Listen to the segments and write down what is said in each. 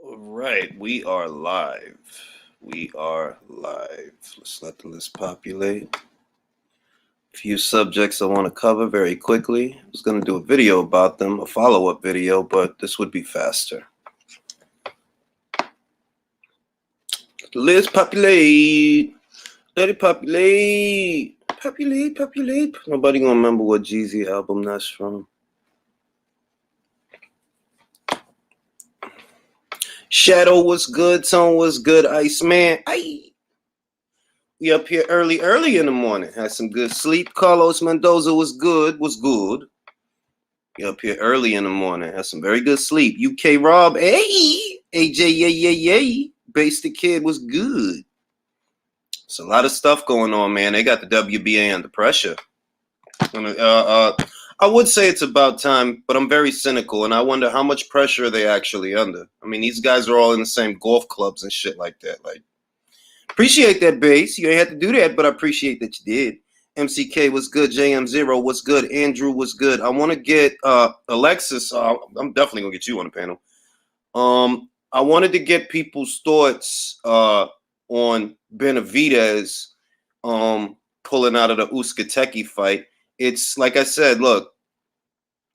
All right, we are live. We are live. Let's let the list populate. A few subjects I want to cover very quickly. I was going to do a video about them, a follow-up video, but this would be faster. The list populate. Let it populate. Populate. Nobody gonna remember what Jeezy album that's from. Shadow was good, Tone was good, Iceman. Aye. We up here early in the morning. Had some good sleep. Carlos Mendoza was good. We up here early in the morning. Had some very good sleep. UK Rob, hey. AJ, yay. Base the Kid was good. It's a lot of stuff going on, man. They got the WBA under pressure. I would say it's about time, but I'm very cynical, and I wonder how much pressure are they actually under. I mean, these guys are all in the same golf clubs and shit like that. Like, appreciate that, Base. You ain't had to do that, but I appreciate that you did. MCK was good. JM0 was good. Andrew was good. I want to get Alexis. I'm definitely going to get you on the panel. I wanted to get people's thoughts on Benavidez pulling out of the Usyk fight. It's like I said, look,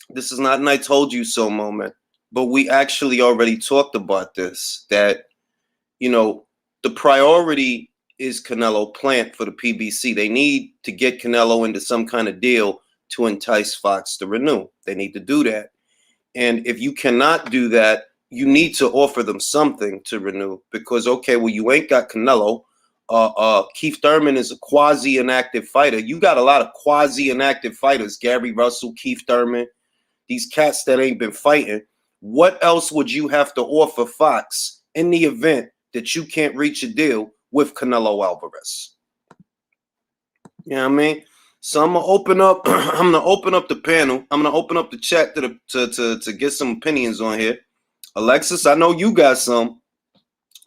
this is not an I told you so moment, but we actually already talked about this, that, you know, the priority is Canelo Plant for the PBC. They need to get Canelo into some kind of deal to entice Fox to renew. They need to do that. And if you cannot do that, you need to offer them something to renew because, okay, well, you ain't got Canelo. Keith Thurman is a quasi-inactive fighter. You got a lot of quasi-inactive fighters, Gary Russell, Keith Thurman, these cats that ain't been fighting. What else would you have to offer Fox in the event that you can't reach a deal with Canelo Alvarez? You know what I mean? So I'm gonna open up. I'm gonna open up the panel. I'm gonna open up the chat to get some opinions on here. Alexis, I know you got some,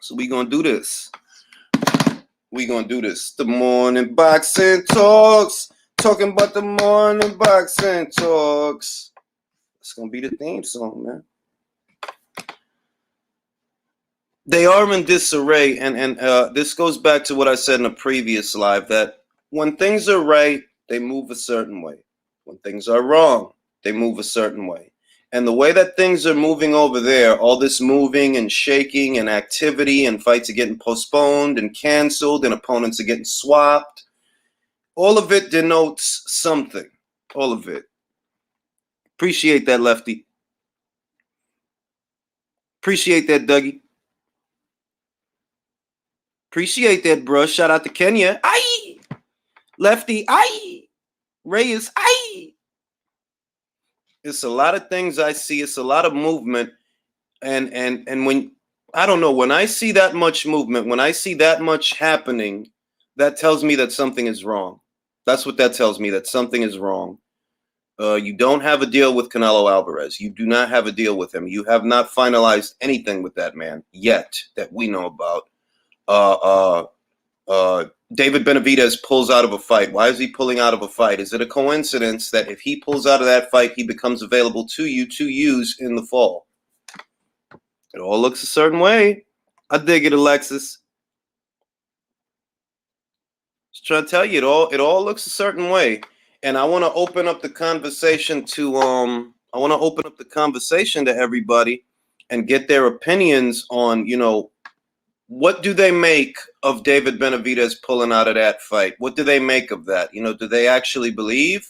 so we gonna do this. The morning boxing talks. Talking about the morning boxing talks. It's gonna be the theme song, man. They are in disarray, and this goes back to what I said in a previous live, that when things are right, they move a certain way. When things are wrong, they move a certain way. And the way that things are moving over there, all this moving and shaking and activity and fights are getting postponed and canceled and opponents are getting swapped, all of it denotes something. All of it. Appreciate that, Lefty. Appreciate that, Dougie. Appreciate that, bro. Shout out to Kenya. Aye. Lefty. Aye. Reyes. Aye. It's a lot of things I see. It's a lot of movement. And when, I don't know, when I see that much movement, when I see that much happening, that tells me that something is wrong. That's what that tells me, that something is wrong. You don't have a deal with Canelo Alvarez. You do not have a deal with him. You have not finalized anything with that man yet that we know about. David Benavidez pulls out of a fight. Why is he pulling out of a fight? Is it a coincidence that if he pulls out of that fight, he becomes available to you to use in the fall? It all looks a certain way. I dig it, Alexis. Just trying to tell you, it all looks a certain way. And I want to open up the conversation to everybody and get their opinions on, you know, what do they make of David Benavidez pulling out of that fight? What do they make of that? You know, do they actually believe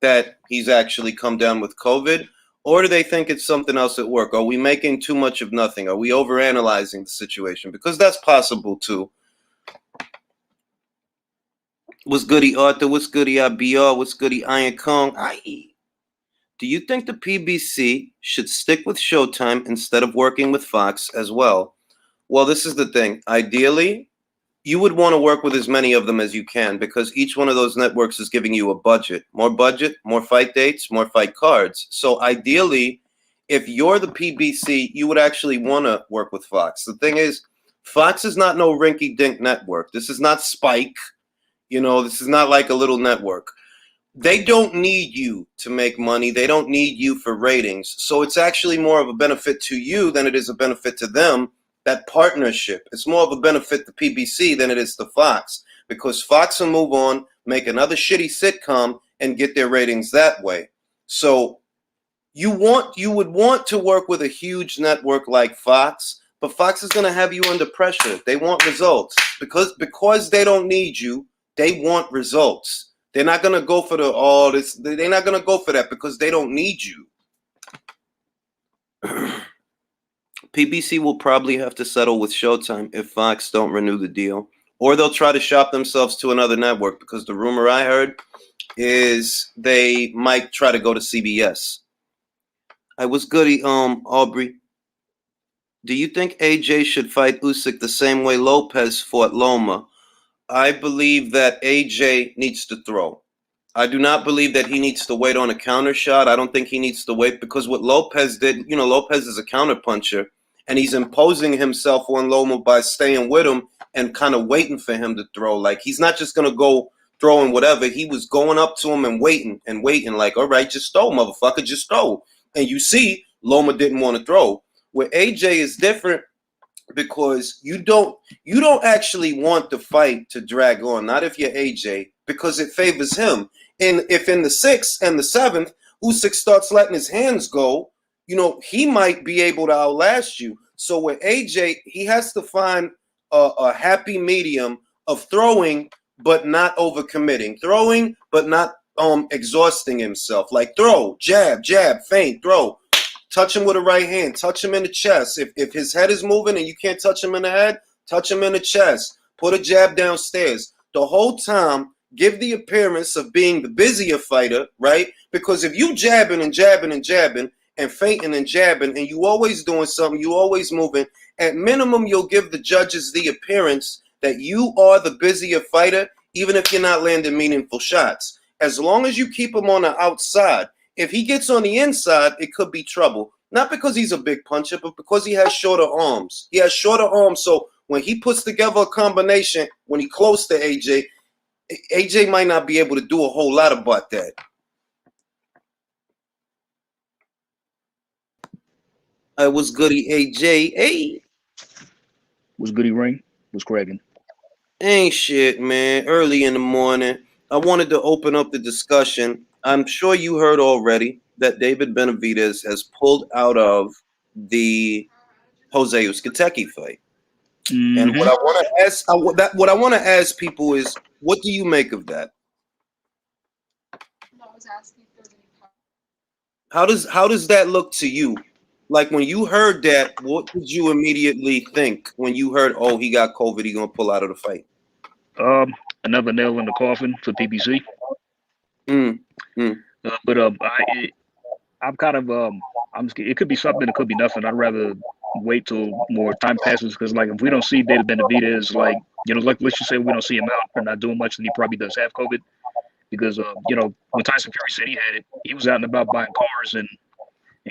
that he's actually come down with COVID? Or do they think it's something else at work? Are we making too much of nothing? Are we overanalyzing the situation? Because that's possible too. What's goody, Arthur? What's goody, IBR? What's goody, Iron Kong? Aye. Do you think the PBC should stick with Showtime instead of working with Fox as well? Well, this is the thing. Ideally, you would want to work with as many of them as you can because each one of those networks is giving you a budget, more fight dates, more fight cards. So ideally, if you're the PBC, you would actually want to work with Fox. The thing is, Fox is not no rinky-dink network. This is not Spike. You know, this is not like a little network. they don't need you to make money. They don't need you for ratings. So it's actually more of a benefit to you than it is a benefit to them, that partnership. It's more of a benefit to PBC than it is to Fox, because Fox will move on, make another shitty sitcom, and get their ratings that way. So you would want to work with a huge network like Fox, but Fox is going to have you under pressure. They want results. Because they don't need you, they want results. They're not going to go for they're not going to go for that because they don't need you. PBC will probably have to settle with Showtime if Fox don't renew the deal, or they'll try to shop themselves to another network, because the rumor I heard is they might try to go to CBS. I was goody, Aubrey. Do you think AJ should fight Usyk the same way Lopez fought Loma? I believe that AJ needs to throw. I do not believe that he needs to wait on a counter shot. I don't think he needs to wait, because what Lopez did, Lopez is a counter puncher, and he's imposing himself on Loma by staying with him and kind of waiting for him to throw. Like, he's not just going to go throwing whatever. He was going up to him and waiting, like, all right, just throw, motherfucker, just throw. And you see, Loma didn't want to throw. Where AJ is different, because you don't actually want the fight to drag on. Not if you're AJ, because it favors him. And if in the 6th and the 7th, Usyk starts letting his hands go, he might be able to outlast you. So with AJ, he has to find a happy medium of throwing but not overcommitting, throwing but not exhausting himself. Like, throw, jab, feint, throw. Touch him with a right hand. Touch him in the chest. If his head is moving and you can't touch him in the head, touch him in the chest. Put a jab downstairs. The whole time, give the appearance of being the busier fighter, right? Because if you jabbing and jabbing and jabbing and feinting and jabbing and you always doing something, you always moving, at minimum, you'll give the judges the appearance that you are the busier fighter, even if you're not landing meaningful shots. As long as you keep him on the outside. If he gets on the inside, it could be trouble. Not because he's a big puncher, but because he has shorter arms. He has shorter arms, so when he puts together a combination, when he's close to AJ, AJ might not be able to do a whole lot about that. I was goody, AJ. Hey. Was goody ring? Was cracking? Ain't shit, man. Early in the morning. I wanted to open up the discussion. I'm sure you heard already that David Benavidez has pulled out of the Jose Usyk fight. Mm-hmm. And what I want to ask, what I want to ask people is, what do you make of that? How does that look to you? Like, when you heard that, what did you immediately think when you heard, oh, he got COVID, he gonna pull out of the fight? Another nail in the coffin for PBC. But I'm kind of it could be something, it could be nothing. I'd rather wait till more time passes, because like, if we don't see David Benavidez, like, like, let's just say we don't see him out or not doing much, then he probably does have COVID, because when Tyson Fury said he had it, he was out and about buying cars and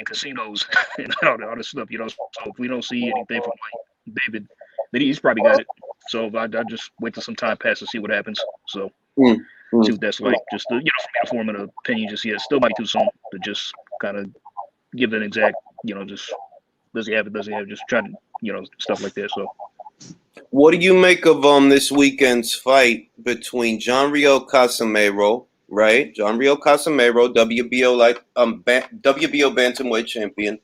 casinos and all this stuff, So if we don't see anything from like David, then he's probably got it. So I just wait till some time passes, see what happens. So see what that's like. Just for me to form an opinion just yet. Still might be too soon to just kind of give an exact, just does he have it, just trying to, stuff like that. So what do you make of this weekend's fight between John Rio Casimero, right? John Rio Casimero, WBO bantamweight champion,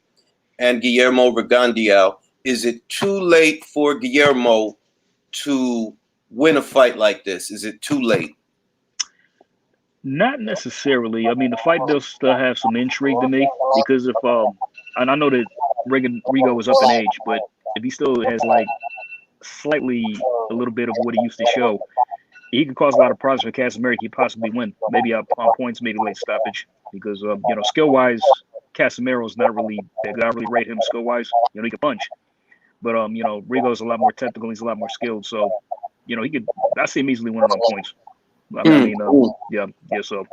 and Guillermo Rigondeaux? Is it too late for Guillermo to win a fight like this? Is it too late? Not necessarily. I mean, the fight does still have some intrigue to me, because if and I know that Rigo is up in age, but if he still has like slightly a little bit of what he used to show, he could cause a lot of problems for Casimero. He could possibly win, maybe on points, maybe late stoppage, because skill wise, Casimero is not really big. I don't really rate him skill wise. He can punch, but Rigo's a lot more technical. He's a lot more skilled, so he could. I see him easily winning on points. So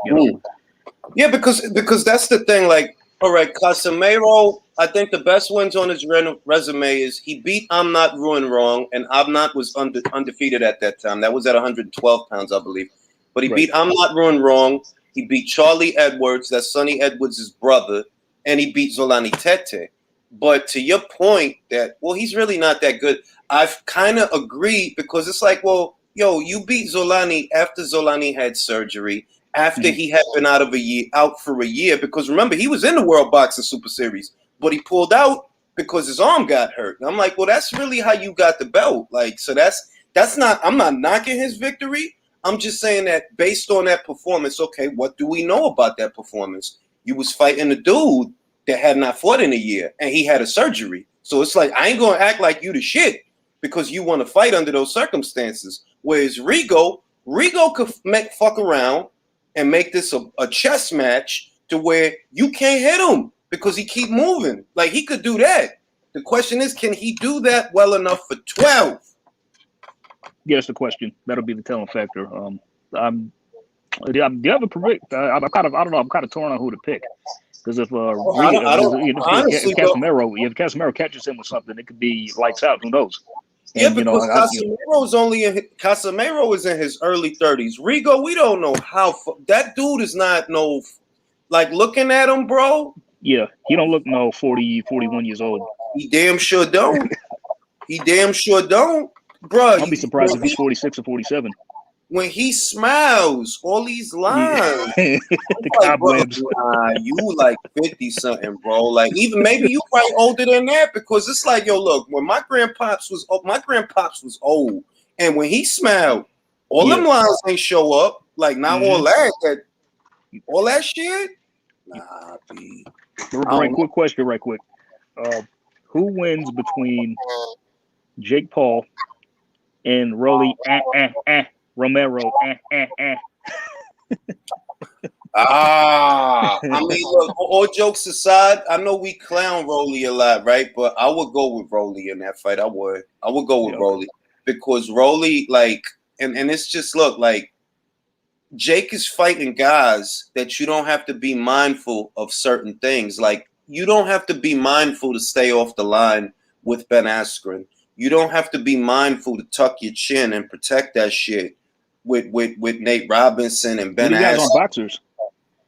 yeah, because that's the thing. Like, all right, Casimero, I think the best wins on his resume is he beat I'm Not Ruin Wrong, and I'm Not was undefeated at that time. That was at 112 pounds, I believe. But he beat I'm Not Ruin Wrong. He beat Charlie Edwards, that's Sonny Edwards' brother, and he beat Zolani Tete. But to your point that, well, he's really not that good, I've kind of agreed because it's like, well, yo, you beat Zolani after Zolani had surgery, after he had been out for a year, because remember, he was in the World Boxing Super Series, but he pulled out because his arm got hurt. And I'm like, well, that's really how you got the belt. Like, so that's not, I'm not knocking his victory. I'm just saying that based on that performance, okay, what do we know about that performance? You was fighting a dude that had not fought in a year, and he had a surgery. So it's like, I ain't going to act like you the shit because you want to fight under those circumstances. Whereas Rigo could fuck around and make this a chess match to where you can't hit him because he keep moving. Like, he could do that. The question is, can he do that well enough for 12? Yeah, that's the question. That'll be the telling factor. Do you have a predict? I'm kind of torn on who to pick. Because if Casimero catches him with something, it could be lights out. Who knows? And, because Casimero is in his early 30s. Rigo, we don't know how that dude is not like looking at him, bro. Yeah, he don't look 40, 41 years old. He damn sure don't. Bro, I'll be surprised if he's 46 or 47. When he smiles, all these lines, the cobwebs. You like 50-something, bro. Like, even maybe you probably older than that, because it's like, yo, look, when my grandpops was old, and when he smiled, all them lines ain't show up. Like, not all that shit. Nah, B. Quick question, right quick. Who wins between Jake Paul and Rolly Romero? I mean, look, all jokes aside, I know we clown Rolly a lot, right? But I would go with Rolly in that fight. I would go with Rolly, because Rolly, like, and it's just, look, like, Jake is fighting guys that you don't have to be mindful of certain things. Like, you don't have to be mindful to stay off the line with Ben Askren. You don't have to be mindful to tuck your chin and protect that shit with Nate Robinson and Ben Askren. You guys are boxers.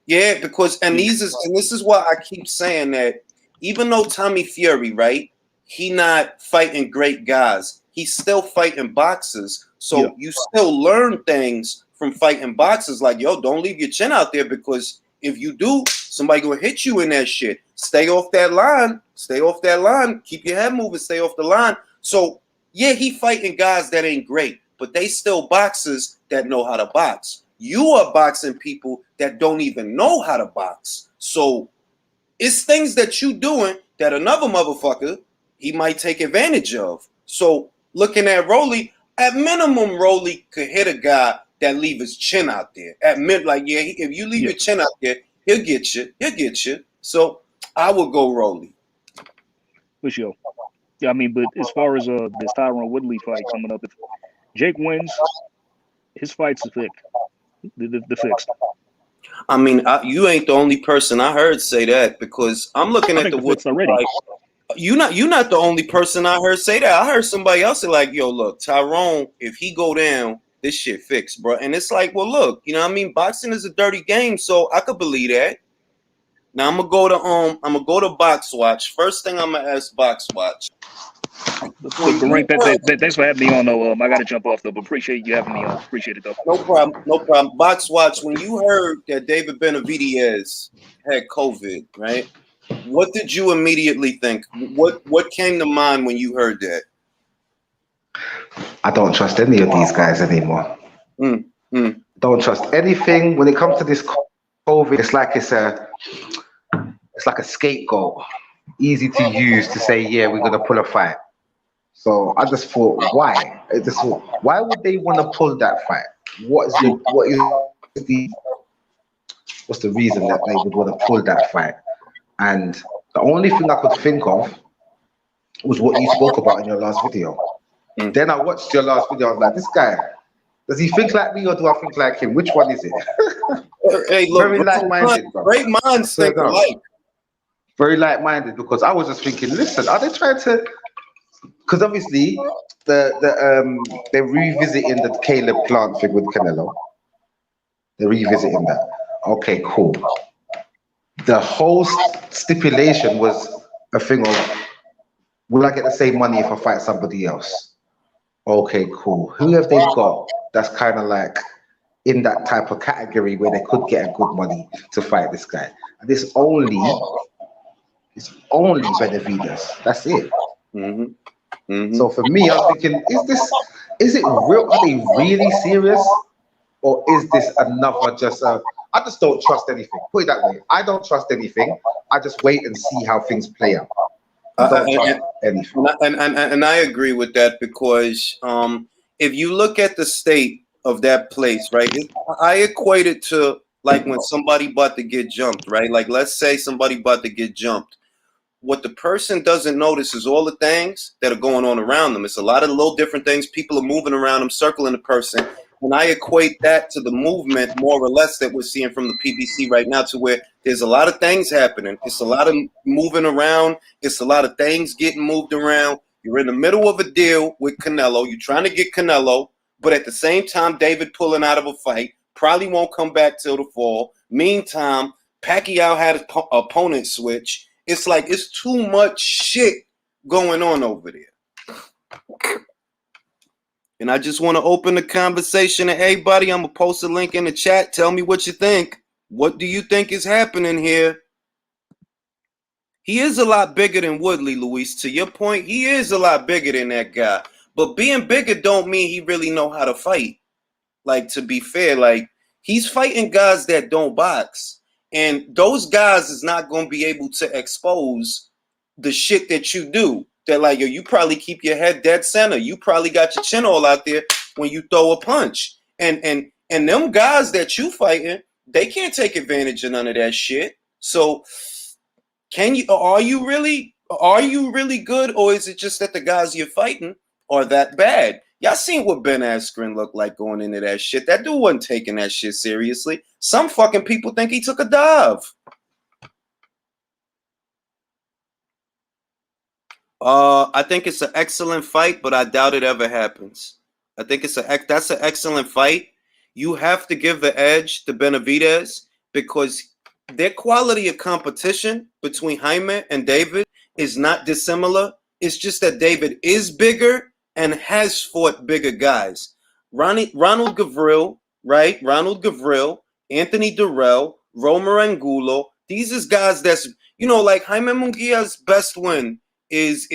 Yeah, because this is why I keep saying that even though Tommy Fury, right, he not fighting great guys, he's still fighting boxers. So you still learn things from fighting boxers. Like, yo, don't leave your chin out there, because if you do, somebody gonna hit you in that shit. Stay off that line. Keep your head moving. Stay off the line. So yeah, he fighting guys that ain't great, but they still boxers that know how to box. You are boxing people that don't even know how to box. So it's things that you doing that another motherfucker, he might take advantage of. So looking at Rolly, at minimum, Rolly could hit a guy that leave his chin out there. If you leave your chin out there, he'll get you. So I would go Rolly. For sure. Yeah, I mean, but as far as this Tyron Woodley fight coming up, if Jake wins, his fight's fixed. The fixed. I mean, you ain't the only person I heard say that, because I'm looking at the Woodley already. Fight. You're not the only person I heard say that. I heard somebody else say, like, yo, look, Tyrone, if he go down, this shit fixed, bro. And it's like, well, look, you know what I mean? Boxing is a dirty game, so I could believe that. Now I'm gonna go to Box Watch. First thing I'm gonna ask Box Watch. Thanks for having me on, though. I gotta jump off though, but appreciate you having me on. Appreciate it though. No problem. Box Watch, when you heard that David Benavidez had COVID, right? What did you immediately think? What came to mind when you heard that? I don't trust any of these guys anymore. Don't trust anything when it comes to this COVID. It's like a scapegoat, easy to use to say, yeah, we're gonna pull a fight. So I just thought, why? Why would they want to pull that fight? What's the reason that they would want to pull that fight? And the only thing I could think of was what you spoke about in your last video. Then I watched your last video. I was like, this guy, does he think like me or do I think like him? Which one is it? Hey, look, very light-minded, bro. Great minds think alike. Very light-minded, because I was just thinking, listen, are they trying to? Because obviously, they're revisiting the Caleb Plant thing with Canelo. They're revisiting that. Okay, cool. The whole stipulation was a thing of, will I get the same money if I fight somebody else? Okay, cool. Who have they got that's kind of like in that type of category where they could get a good money to fight this guy? And it's only Benavidez. That's it. So for me, I was thinking, is it real? Are they really serious? Or is this another I just don't trust anything. Put it that way. I don't trust anything. I just wait and see how things play out. I don't trust anything. And I agree with that, because if you look at the state of that place, right, I equate it to like when somebody about to get jumped, right? Like, let's say somebody about to get jumped. What the person doesn't notice is all the things that are going on around them. It's a lot of little different things. People are moving around them, circling the person. And I equate that to the movement, more or less, that we're seeing from the PBC right now, to where there's a lot of things happening. It's a lot of moving around. It's a lot of things getting moved around. You're in the middle of a deal with Canelo. You're trying to get Canelo, but at the same time, David pulling out of a fight, probably won't come back till the fall. Meantime, Pacquiao had his opponent switch. It's like it's too much shit going on over there. And I just want to open the conversation to everybody. I'm going to post a link in the chat. Tell me what you think. What do you think is happening here? He is a lot bigger than Woodley, Luis. To your point, he is a lot bigger than that guy. But being bigger don't mean he really know how to fight. Like, to be fair, like, he's fighting guys that don't box. And those guys is not going to be able to expose the shit that you do. They're like, yo, you probably keep your head dead center. You probably got your chin all out there when you throw a punch. And them guys that you fighting, they can't take advantage of none of that shit. So are you really good, or is it just that the guys you're fighting are that bad? Y'all seen what Ben Askren looked like going into that shit. That dude wasn't taking that shit seriously. Some fucking people think he took a dive. I think it's an excellent fight, but I doubt it ever happens. I think that's an excellent fight. You have to give the edge to Benavidez, because their quality of competition between Haymon and David is not dissimilar. It's just that David is bigger and has fought bigger guys. Ronald Gavril, right? Ronald Gavril, Anthony Durrell, Romero Angulo. These is guys that's, like Haymon Munguia's best win is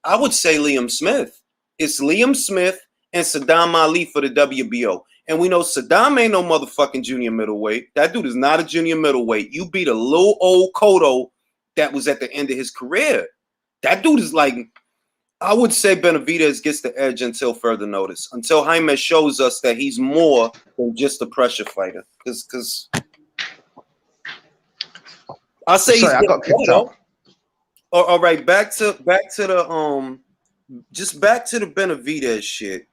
I would say Liam Smith. It's Liam Smith and Saddam Ali for the WBO. And we know Saddam ain't no motherfucking junior middleweight. That dude is not a junior middleweight. You beat a little old Cotto that was at the end of his career. That dude is like, I would say Benavidez gets the edge until further notice, until Jaime shows us that he's more than just a pressure fighter. Because I'll say Sorry, I got kicked out. All right, back to the Benavidez shit.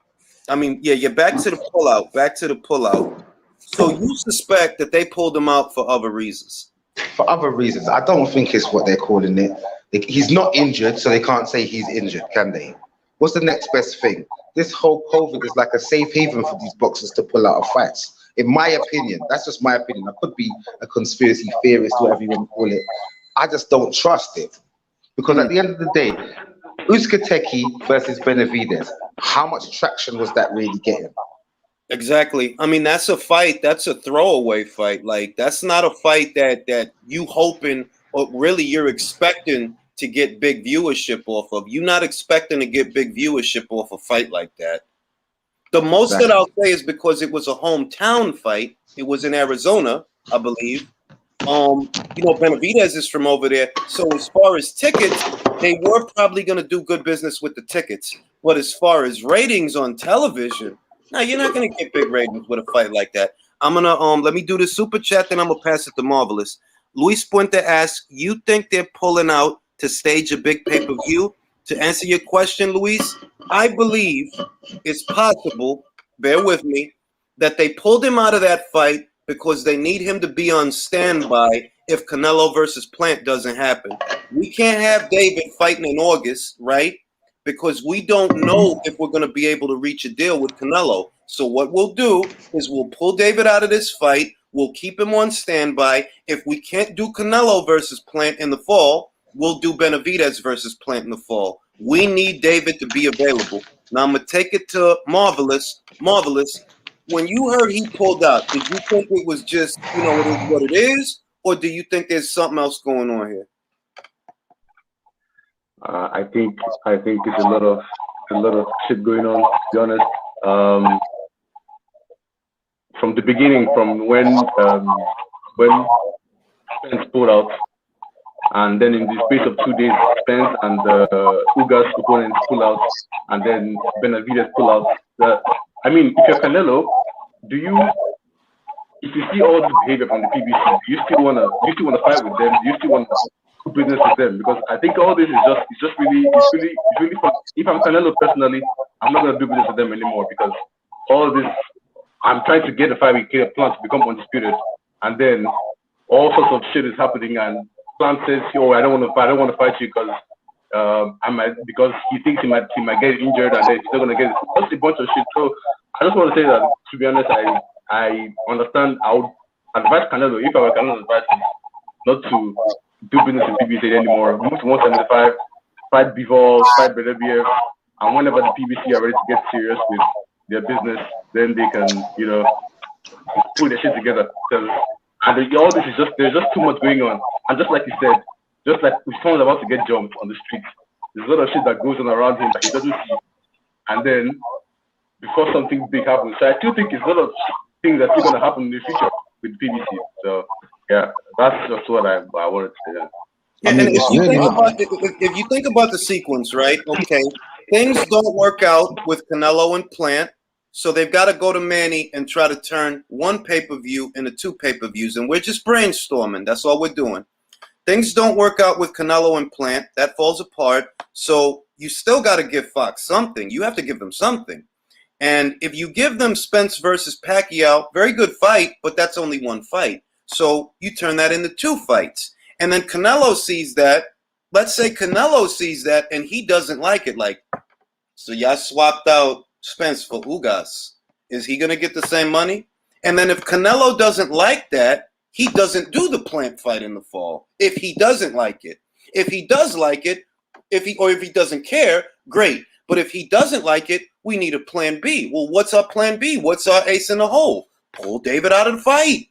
I mean, yeah, back to the pullout. So you suspect that they pulled him out for other reasons? For other reasons. I don't think it's what they're calling it. He's not injured, so they can't say he's injured, can they? What's the next best thing? This whole COVID is like a safe haven for these boxers to pull out of fights. In my opinion, that's just my opinion. I could be a conspiracy theorist, whatever you want to call it. I just don't trust it. Because at the end of the day, Usyk versus Benavidez, how much traction was that really getting? Exactly. I mean, that's a fight. That's a throwaway fight. Like, that's not a fight that you hoping or really you're expecting to get big viewership off of. You're not expecting to get big viewership off a fight like that. The most that I'll say is because it was a hometown fight. It was in Arizona, I believe. Benavidez is from over there. So as far as tickets, they were probably going to do good business with the tickets. But as far as ratings on television, no, you're not going to get big ratings with a fight like that. I'm going to let me do the super chat, then I'm going to pass it to Marvelous. Luis Puente asks, you think they're pulling out to stage a big pay-per-view? To answer your question, Luis, I believe it's possible, bear with me, that they pulled him out of that fight because they need him to be on standby if Canelo versus Plant doesn't happen. We can't have David fighting in August, right? Because we don't know if we're going to be able to reach a deal with Canelo. So what we'll do is we'll pull David out of this fight. We'll keep him on standby. If we can't do Canelo versus Plant in the fall, we'll do Benavidez versus Plant in the fall. We need David to be available. Now I'm gonna take it to Marvelous. Marvelous, when you heard he pulled out, did you think it was just, you know, it is what it is, or do you think there's something else going on here? I think it's a lot of shit going on, to be honest. From the beginning, from when Spence pulled out, and then in the space of 2 days, Spence and Ugas opponents pull out, and then Benavidez pull out. I mean, if you're Canelo, if you see all this behavior from the PBC, do you still wanna fight with them? Do you still wanna do business with them? Because I think all this is really fun. If I'm Canelo personally, I'm not gonna do business with them anymore, because all this, I'm trying to get a fight with Plant to become undisputed, and then all sorts of shit is happening, and Plant says, "Oh, I don't want to fight you because because he thinks he might get injured, and then he's not gonna get it." Just a bunch of shit. So I just want to say that, to be honest, I understand. I would advise Canelo, if I were Canelo's advice, not to do business in PBC anymore. Move to 175, fight Bivol, fight Benavidez, and whenever the PBC are ready to get serious with their business, then they can, you know, put their shit together. And all this is there's just too much going on. And just like you said, just like if someone's about to get jumped on the street, there's a lot of shit that goes on around him that he doesn't see. And then before something big happens, so I still think it's a lot of things that are going to happen in the future with PBC. So yeah, that's just what I wanted to say. Yeah, and if you think about the sequence, right? Okay, things don't work out with Canelo and Plant, so they've got to go to Manny and try to turn one pay-per-view into 2 pay-per-views, and we're just brainstorming. That's all we're doing. Things don't work out with Canelo and Plant. That falls apart. So you still got to give Fox something. You have to give them something. And if you give them Spence versus Pacquiao, very good fight, but that's only 1 fight. So you turn that into 2 fights. And then Canelo sees that. Let's say Canelo sees that and he doesn't like it. Like, so y'all swapped out Spence for Ugas. Is he going to get the same money? And then if Canelo doesn't like that, he doesn't do the Plant fight in the fall. If he doesn't like it. If he does like it, if he doesn't care, great. But if he doesn't like it, we need a plan B. Well, what's our plan B? What's our ace in the hole? Pull David out of the fight.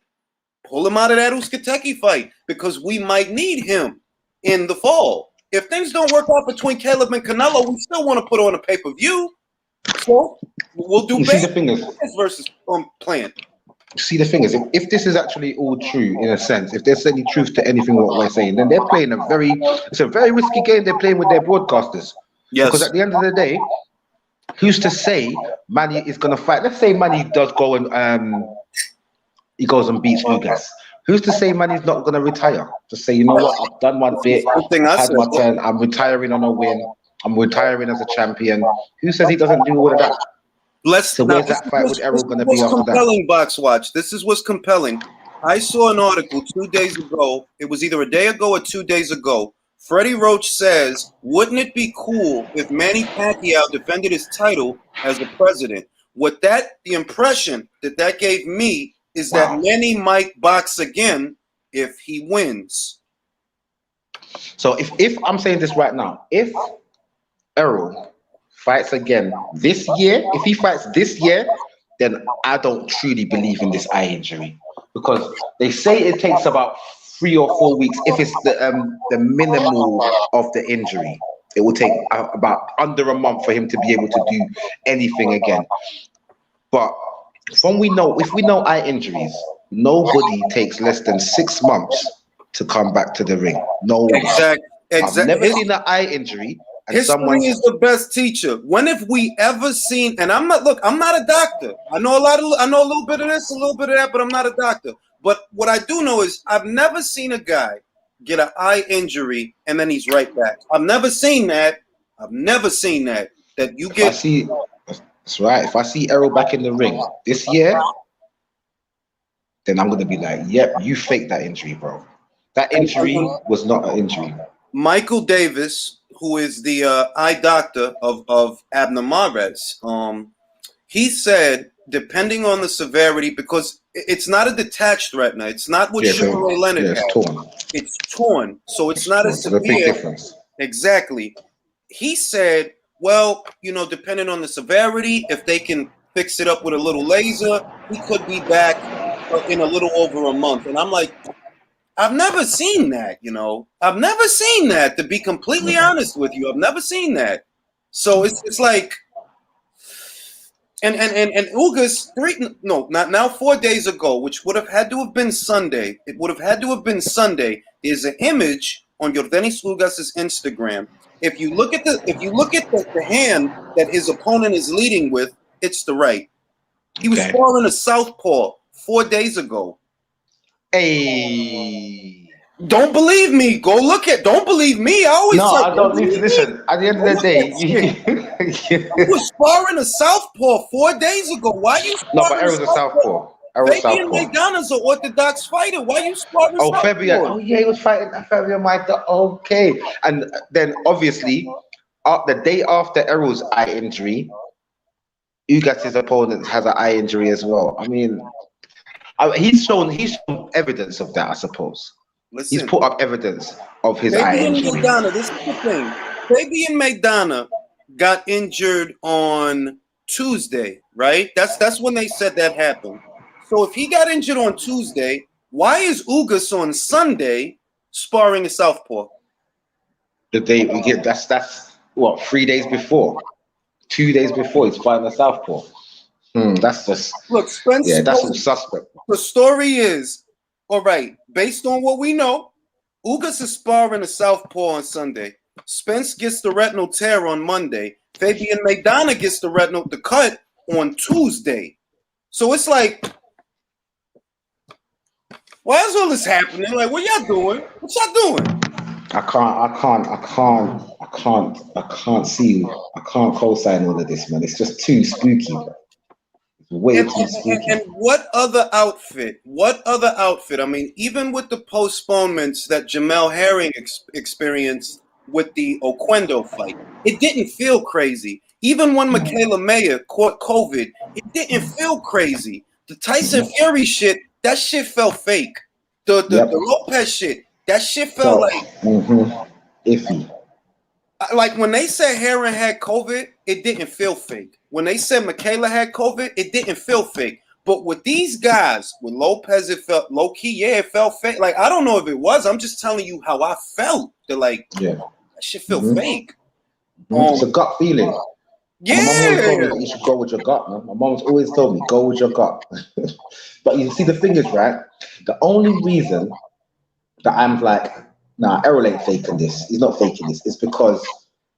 Pull him out of that Usyk fight, because we might need him in the fall. If things don't work out between Caleb and Canelo, we still want to put on a pay-per-view. So we'll do versus Plant. See, the thing is, if this is actually all true, in a sense, if there's any truth to anything what we're saying, then they're playing it's a very risky game they're playing with their broadcasters. Yes. Because at the end of the day, who's to say Manny is going to fight? Let's say Manny does go and he goes and beats Ugas. Who's to say Manny's not going to retire? Just say, you know what, I've done one bit, I've had my turn, I'm retiring on a win, I'm retiring as a champion. Who says he doesn't do all of that? So where's that fight with Errol going to be after that? Compelling, Box Watch. This is what's compelling. I saw an article 2 days ago. It was either a day ago or 2 days ago. Freddie Roach says, wouldn't it be cool if Manny Pacquiao defended his title as a president? The impression that gave me is that Manny might box again if he wins. So if I'm saying this right now, if Errol fights again this year, if he fights this year, then I don't truly believe in this eye injury, because they say it takes about 3 or 4 weeks. If it's the minimal of the injury, it will take about under a month for him to be able to do anything again. But if we know eye injuries, nobody takes less than 6 months to come back to the ring. No one. Exactly. I've never seen an eye injury. History is the best teacher. When have we ever seen? And I'm not a doctor. I know a little bit of this, a little bit of that, but I'm not a doctor. But what I do know is I've never seen a guy get an eye injury and then he's right back. I've never seen that. That you get. That's right. If I see Errol back in the ring this year, then I'm gonna be like, "Yep, you faked that injury, bro. That injury was not an injury." Michael Davis, who is the eye doctor of Abner Mares, he said, depending on the severity, because it's not a detached retina. It's not what Sugar Ray Leonard had. It's torn. It's torn. So it's not as severe. There's a big difference. Exactly. He said, well, you know, depending on the severity, if they can fix it up with a little laser, he could be back in a little over a month. And I'm like, I've never seen that, you know. I've never seen that, to be completely honest with you. I've never seen that. So it's like, and Ugas 4 days ago, which would have had to have been Sunday. It would have had to have been Sunday. There's an image on Yordenis Ugas's Instagram. If you look at the hand that his opponent is leading with, it's the right. He was sparring a southpaw 4 days ago. Hey, don't believe me? Go look at. Don't believe me? I don't need to listen. At the end of the day, you were sparring a southpaw 4 days ago. Why you? No, but Errol's a southpaw. Fabian Maidana's an orthodox fighter. Why you sparring? Oh, Fabian. Oh, yeah, he was fighting Fabian Maidana. Okay, and then obviously, the day after Errol's eye injury, Ugas' opponent has an eye injury as well. I mean, he's shown evidence of that, I suppose. Listen, he's put up evidence of his eye injury. Maidana, this is the thing. Fabian Maidana got injured on Tuesday, right? That's when they said that happened. So if he got injured on Tuesday, why is Ugas on Sunday sparring a southpaw? The day we get that's what, 3 days before, 2 days before he's fighting a southpaw. That's just Spence. Yeah, that's suspect. The story is, all right, based on what we know, Ugas is sparring a southpaw on Sunday. Spence gets the retinal tear on Monday. Fabian Maidana gets the cut on Tuesday. So it's like, why is all this happening? Like, what y'all doing? What y'all doing? I can't co-sign all of this, man. It's just too spooky, bro. It's way too spooky. And what other outfit? I mean, even with the postponements that Jamel Herring experienced with the Oquendo fight, it didn't feel crazy. Even when Michaela Mayer caught COVID, it didn't feel crazy. The Tyson Fury shit, that shit felt fake. The Lopez shit, that shit felt iffy. Like when they said Herring had COVID, it didn't feel fake. When they said Michaela had COVID, it didn't feel fake. But with these guys, with Lopez, it felt low key. Yeah, it felt fake. Like, I don't know if it was. I'm just telling you how I felt. That shit felt fake. It's a gut feeling. Yeah. My mom always told me that you should go with your gut, man. My mom's always told me, go with your gut. But you see, the thing is, right? The only reason that I'm like, nah, Errol ain't faking this. He's not faking this. It's because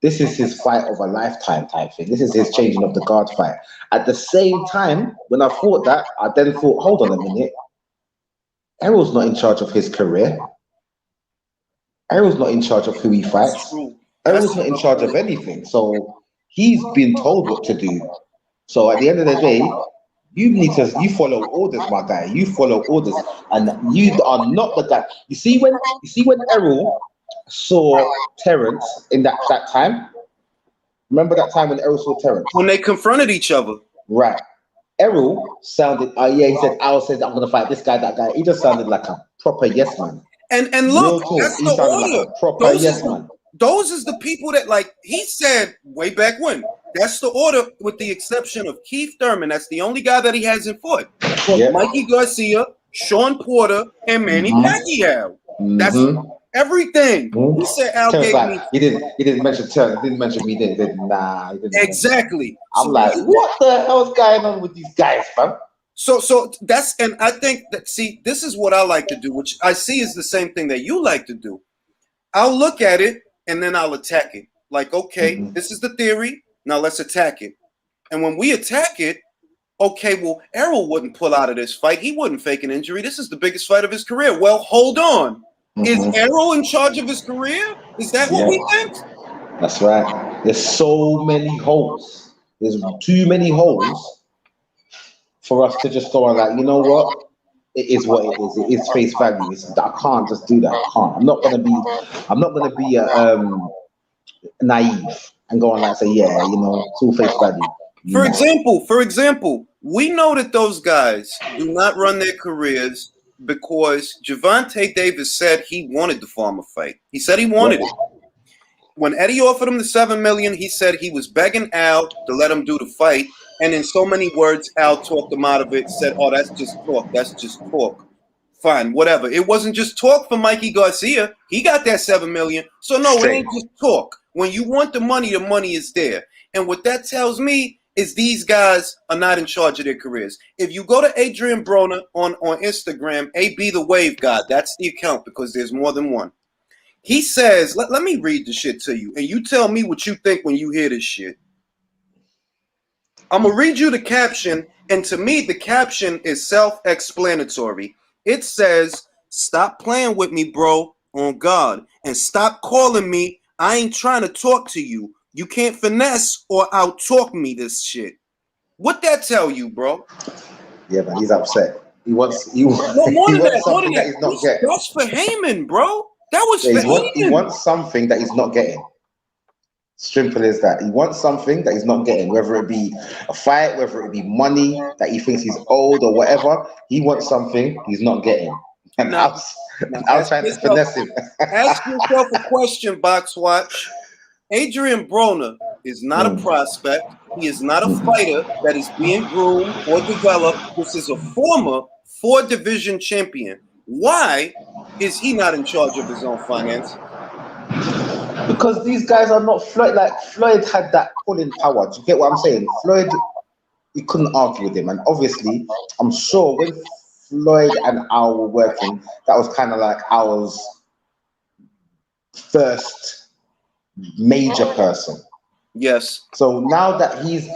this is his fight of a lifetime type thing. This is his changing of the guard fight. At the same time, when I thought that, I then thought, hold on a minute. Errol's not in charge of his career. Errol's not in charge of who he fights. Errol's not in charge of anything. So he's been told what to do. So at the end of the day, you follow orders, my guy. You follow orders, and you are not the guy. You see when Errol saw Terrence in that time. Remember that time when Errol saw Terrence? When they confronted each other. Right. Errol sounded, he said, Al says, I'm going to fight this guy, that guy. He just sounded like a proper yes man. And look, that's he the sounded order. like a proper yes man. Those is the people that, like he said way back when, that's the order with the exception of Keith Thurman. That's the only guy that he hasn't fought. Mikey Garcia, Sean Porter, and Manny Pacquiao. That's everything. He said Al gave me. He didn't mention Turner. He didn't mention me. He didn't. Exactly. I'm like, what the hell is going on with these guys, fam? So that's, and I think that, see, this is what I like to do, which I see is the same thing that you like to do. I'll look at it and then I'll attack it. Like, okay, this is the theory. Now let's attack it. And when we attack it, okay, well, Errol wouldn't pull out of this fight. He wouldn't fake an injury. This is the biggest fight of his career. Well, hold on. Is Errol in charge of his career? Is that what we think? That's right. There's so many holes. There's too many holes for us to just go on like, you know what? It is what it is. It is face value. I can't just do that. I can't. I'm not gonna be naive and go on like say, yeah, you know, it's all face value. For example, We know that those guys do not run their careers because Gervonta Davis said he wanted the farmer fight. He said he wanted it. When Eddie offered him the $7 million, he said he was begging Al to let him do the fight. And in so many words, Al talked him out of it, said, oh, that's just talk. That's just talk. Fine, whatever. It wasn't just talk for Mikey Garcia. He got that $7 million. So no, it ain't just talk. When you want the money is there. And what that tells me is these guys are not in charge of their careers. If you go to Adrian Broner on Instagram, AB the Wave God, that's the account because there's more than one. He says, let me read the shit to you, and you tell me what you think when you hear this shit. I'm going to read you the caption, and to me, the caption is self-explanatory. It says, stop playing with me, bro, on God, and stop calling me. I ain't trying to talk to you. You can't finesse or out-talk me this shit. What that tell you, bro? Yeah, man, he's upset. He wants something that he's not getting. That's for Haymon, bro. That was for Haymon. He wants something that he's not getting. Simple as that. He wants something that he's not getting, whether it be a fight, whether it be money that he thinks he's owed or whatever. He wants something he's not getting. And I was trying to finesse him. Ask yourself a question, Box Watch. Adrian Broner is not a prospect. He is not a fighter that is being groomed or developed. This is a former 4-division champion. Why is he not in charge of his own finance? Because these guys are not Floyd. Like Floyd had that pulling power. Do you get what I'm saying? Floyd, you couldn't argue with him. And obviously, I'm sure when Floyd and Al were working, that was kind of like Al's first major person. Yes. So now that he's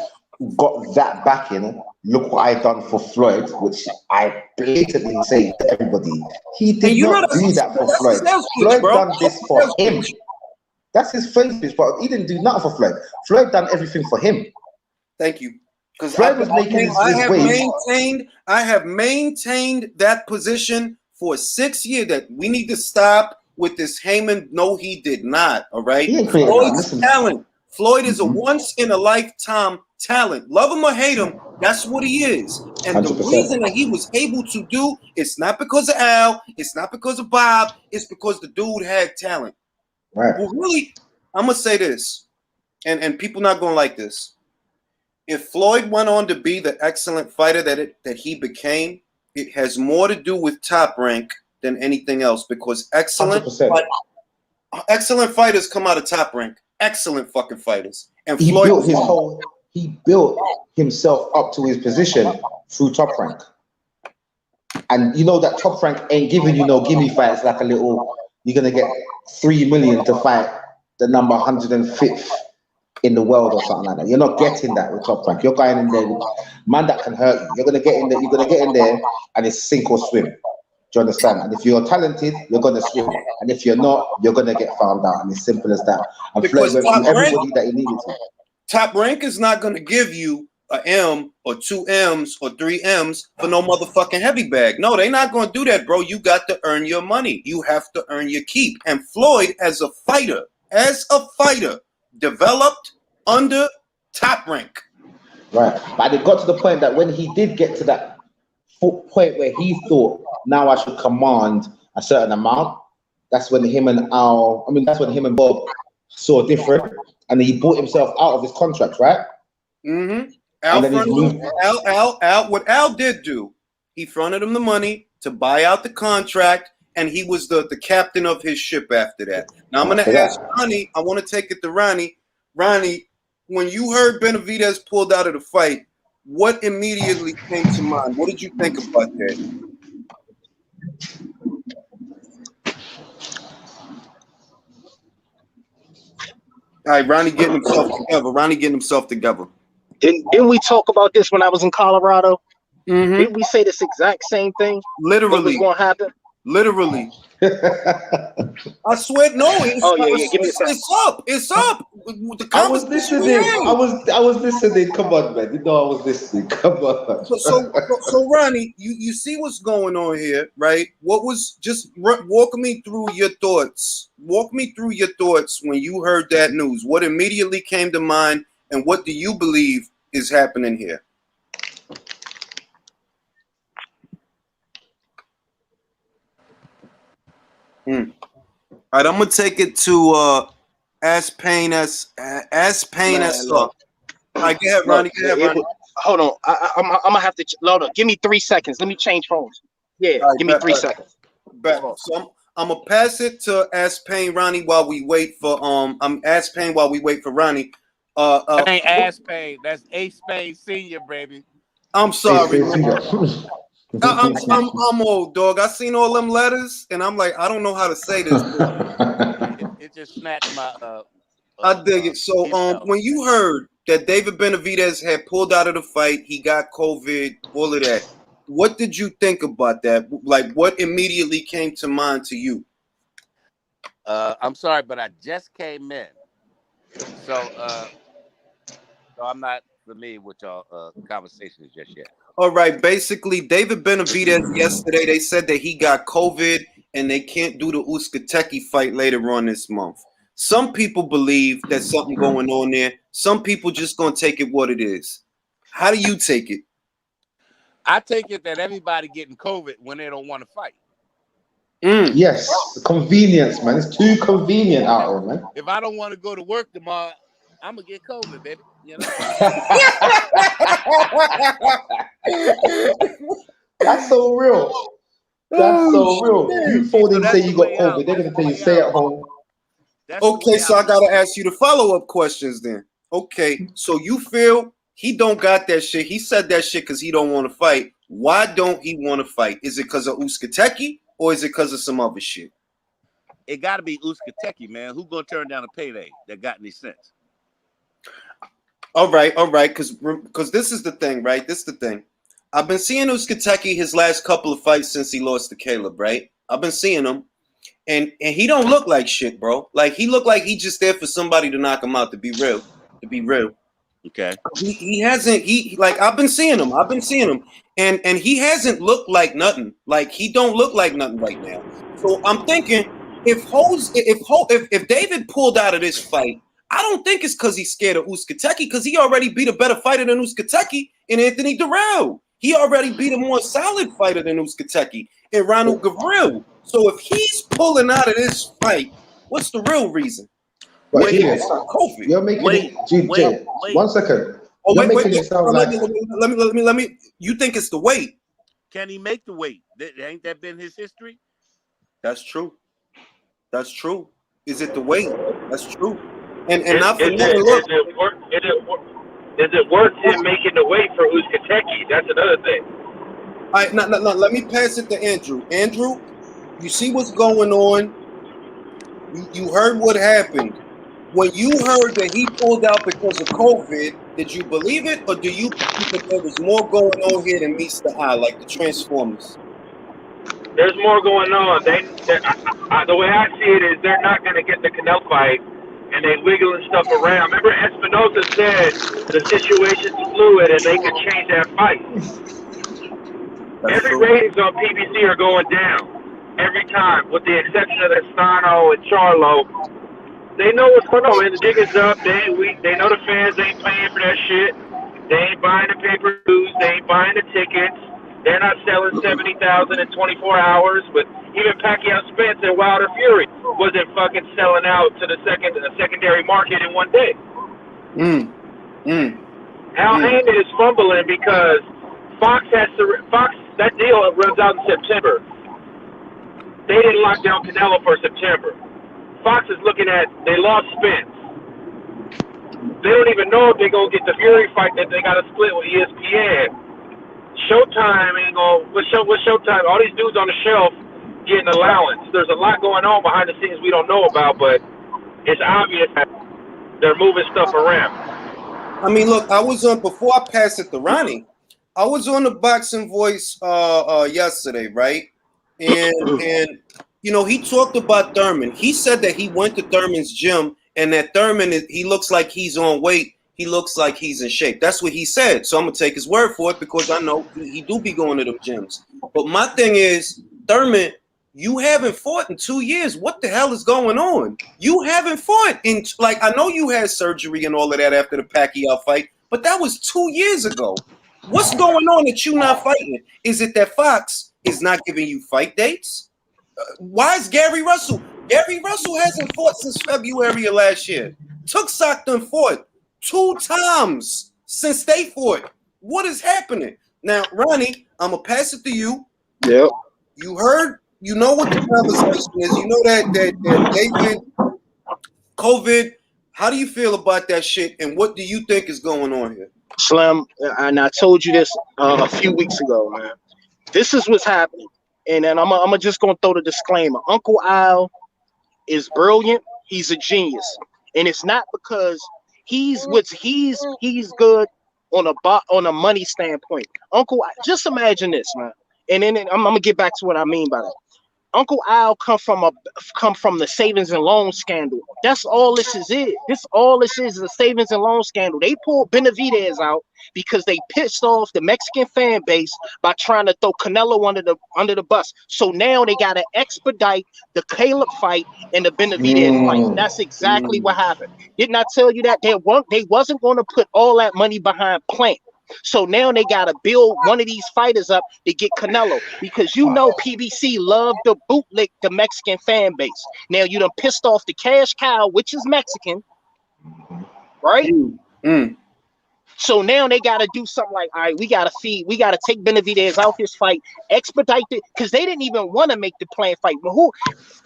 got that backing, look what I done for Floyd, which I blatantly say to everybody. He did not do that for Floyd. Floyd done this for him. That's his face pitch, but he didn't do nothing for Floyd. Floyd done everything for him. Thank you. Because Floyd was making his waves. I have maintained that position for 6 years that we need to stop with this Haymon. No, he did not. All right. Floyd's talent. Floyd is a once in a lifetime talent. Love him or hate him, that's what he is. And 100%. The reason that he was able to do, it's not because of Al, it's not because of Bob, it's because the dude had talent. Right. Well, really, I'm gonna say this, and people not gonna like this. If Floyd went on to be the excellent fighter that he became, it has more to do with Top Rank than anything else, because excellent fighters come out of Top Rank. Excellent fucking fighters. And he Floyd built himself up to his position through Top Rank. And you know that Top Rank ain't giving you no gimme fights like a little, you're gonna get 3 million to fight the number 105th in the world or something like that. You're not getting that with Top Rank. You're going in there with man that can hurt you. You're gonna get in there and it's sink or swim. Do you understand? And if you're talented, you're gonna swim. And if you're not, you're gonna get found out. And it's simple as that. And Floyd went through everybody that he needed to. Top Rank is not gonna give you a M or 2 M's or 3 M's for no motherfucking heavy bag. No, they're not gonna do that, bro. You got to earn your money. You have to earn your keep. And Floyd, as a fighter, developed under Top Rank. Right. But it got to the point that when he did get to that point where he thought, now I should command a certain amount, that's when him and Bob saw different, and he bought himself out of his contract, right? Mm-hmm. What Al did do, he fronted him the money to buy out the contract, and he was the captain of his ship after that. Now I'm going to ask Ronnie, I want to take it to Ronnie. Ronnie, when you heard Benavidez pulled out of the fight, what immediately came to mind? What did you think about that? All right, Ronnie getting himself together. Didn't we talk about this when I was in Colorado? Mm-hmm. Didn't we say this exact same thing? Literally. What was going to happen? Literally. I swear, no. Give me it's up. I was listening. Come on, man. You know I was listening. Come on. So Ronnie, you see what's going on here, right? Walk me through your thoughts. Walk me through your thoughts when you heard that news. What immediately came to mind, and what do you believe is happening here? All right, I'm gonna take it to as pain as suck. All right, go ahead, Ronnie. Go ahead, Ronnie. Hold on. I'm gonna have to load up. Give me 3 seconds. Let me change phones. Yeah, right, give me 3 seconds. So I'm gonna pass it to Ass Pain Ronnie while we wait for I'm Ass Pain while we wait for Ronnie. That ain't Ass Pain. That's Ace Pain Senior, baby. I'm sorry. I'm old, dog. I seen all them letters and I'm like, I don't know how to say this. It just snatched my I dig it. So when you heard that David Benavidez had pulled out of the fight, he got COVID, all of that, what did you think about that? Like, what immediately came to mind to you? I'm sorry, but I just came in, so I'm not familiar with y'all conversations just yet. All right, basically, David Benavidez yesterday, they said that he got COVID and they can't do the Usyk fight later on this month. Some people believe there's something going on there. Some people just gonna take it what it is. How do you take it? I take it that everybody getting COVID when they don't want to fight. Yes, convenience, man. It's too convenient out there, man. If I don't want to go to work tomorrow, I'm gonna get COVID, baby. You know. That's so real. That's so real. You phone and say you got COVID, they're gonna tell you stay at home. Okay, so I gotta ask you the follow-up questions then. Okay, so you feel he don't got that shit. He said that shit because he don't want to fight. Why don't he want to fight? Is it because of Usyk or is it because of some other shit? It got to be Usyk, man. Who gonna turn down a payday that got any sense? All right, because this is the thing, right? This is the thing. I've been seeing Usyk his last couple of fights since he lost to Caleb, right? I've been seeing him, and he don't look like shit, bro. Like he look like he just there for somebody to knock him out. To be real. Okay. He hasn't. Like I've been seeing him, and he hasn't looked like nothing. Like he don't look like nothing right now. So I'm thinking if David pulled out of this fight, I don't think it's because he's scared of Usyk because he already beat a better fighter than Usyk in Anthony Durrell. He already beat a more solid fighter than Usyk in Ronald Gavril. So if he's pulling out of this fight, what's the real reason? But you're making it. One second. Oh, let me. You think it's the weight? Can he make the weight? Ain't that been his history? That's true. Is it the weight? That's true. And not for is it worth him making the weight for Usyk? That's another thing. All right, no. Let me pass it to Andrew. Andrew, you see what's going on. You heard what happened. When you heard that he pulled out because of COVID, did you believe it, or do you think that there was more going on here than meets the eye, like the Transformers? There's more going on. The way I see it is they're not going to get the Canelo fight, and they wiggling stuff around. Remember, Espinosa said the situation's fluid and they could change that fight. Every ratings on PBC are going down every time, with the exception of Estano and Charlo. They know what's going on, and the jig is up. They know the fans ain't paying for that shit. They ain't buying the pay-per-views. They ain't buying the tickets. They're not selling 70,000 in 24 hours. But even Pacquiao Spence and Wilder Fury wasn't fucking selling out to the secondary market in one day. Al Haymon is fumbling because Fox that deal runs out in September. They didn't lock down Canelo for September. Fox is looking at, they lost Spence. They don't even know if they're going to get the Fury fight that they got to split with ESPN. Showtime ain't going to, with Showtime, all these dudes on the shelf getting allowance. There's a lot going on behind the scenes we don't know about, but it's obvious that they're moving stuff around. I mean, look, I was on, before I pass it to Ronnie, I was on the Boxing Voice yesterday, right? And you know, he talked about Thurman. He said that he went to Thurman's gym and that Thurman, he looks like he's on weight. He looks like he's in shape. That's what he said. So I'm going to take his word for it because I know he do be going to them gyms. But my thing is, Thurman, you haven't fought in 2 years. What the hell is going on? You haven't fought in, like, I know you had surgery and all of that after the Pacquiao fight, but that was 2 years ago. What's going on that you not fighting? Is it that Fox is not giving you fight dates? Why is Gary Russell? Gary Russell hasn't fought since February of last year. Tuxoc done fought 2 times since they fought. What is happening? Now, Ronnie, I'm going to pass it to you. Yep. You heard, you know what the conversation is. You know that David, COVID. How do you feel about that shit, and what do you think is going on here? Slim, and I told you this a few weeks ago, man. This is what's happening. And then I'm just going to throw the disclaimer. Uncle Al is brilliant. He's a genius. And it's not because he's good on a money standpoint. Uncle, just imagine this, man. And then I'm gonna get back to what I mean by that. Uncle Al come from the savings and loan scandal. That's all this is. This all this is a savings and loan scandal. They pulled Benavidez out because they pissed off the Mexican fan base by trying to throw Canelo under the bus. So now they gotta expedite the Caleb fight and the Benavidez fight. That's exactly what happened. Didn't I tell you that they wasn't going to put all that money behind Plant? So now they got to build one of these fighters up to get Canelo, because you know PBC loved to bootlick the Mexican fan base. Now you done pissed off the cash cow, which is Mexican, right? So now they got to do something like, all right, we got to take Benavidez out this fight, expedite it, because they didn't even want to make the Plant fight. But who,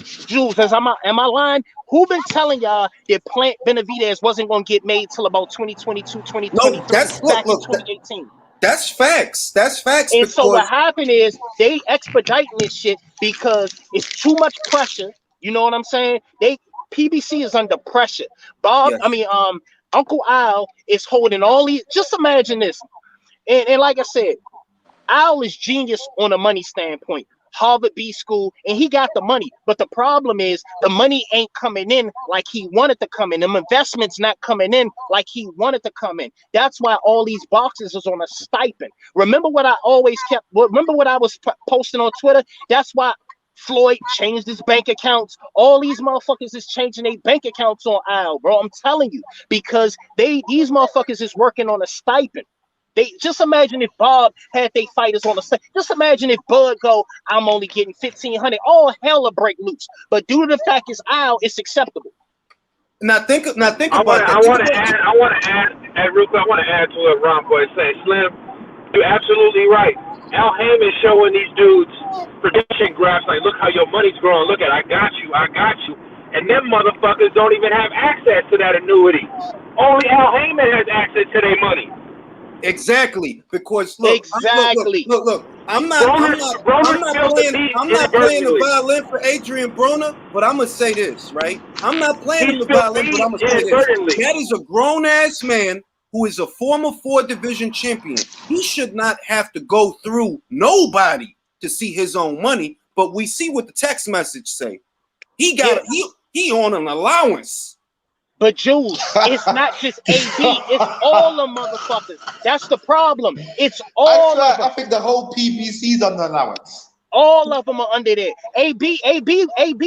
Jules, am I lying? Who been telling y'all that Plant Benavidez wasn't going to get made till about 2022, 2023, back in 2018? That's facts. That's facts. And so what happened is they expediting this shit because it's too much pressure. You know what I'm saying? PBC is under pressure. Uncle Al is holding all these. Just imagine this. And like I said, Al is genius on a money standpoint. Harvard B school, and he got the money. But the problem is the money ain't coming in like he wanted to come in. Them investments not coming in like he wanted to come in. That's why all these boxes is on a stipend. Remember what I was posting on Twitter? That's why Floyd changed his bank accounts. All these motherfuckers is changing their bank accounts on Al, bro. I'm telling you, because these motherfuckers is working on a stipend. They just imagine if Bob had they fighters on the side. Just imagine if Bud go, I'm only getting 1,500. All hell will break loose. But due to the fact it's Al, it's acceptable. I want to add to what Ron Boy said. Slim, you're absolutely right. Al Haymon showing these dudes prediction graphs like, look how your money's growing. Look at, I got you. And them motherfuckers don't even have access to that annuity. Only Al Haymon has access to their money. Exactly, because look, I'm not playing the violin for Adrian Broner, but I'm gonna say this, right? I'm not playing the violin, but I'm gonna say this. That is a grown ass man who is a former 4 division champion. He should not have to go through nobody to see his own money. But we see what the text message say. He on an allowance. But Jules, it's not just AB, it's all the motherfuckers. That's the problem. It's all of them. I think the whole PBC's on the allowance. All of them are under there. AB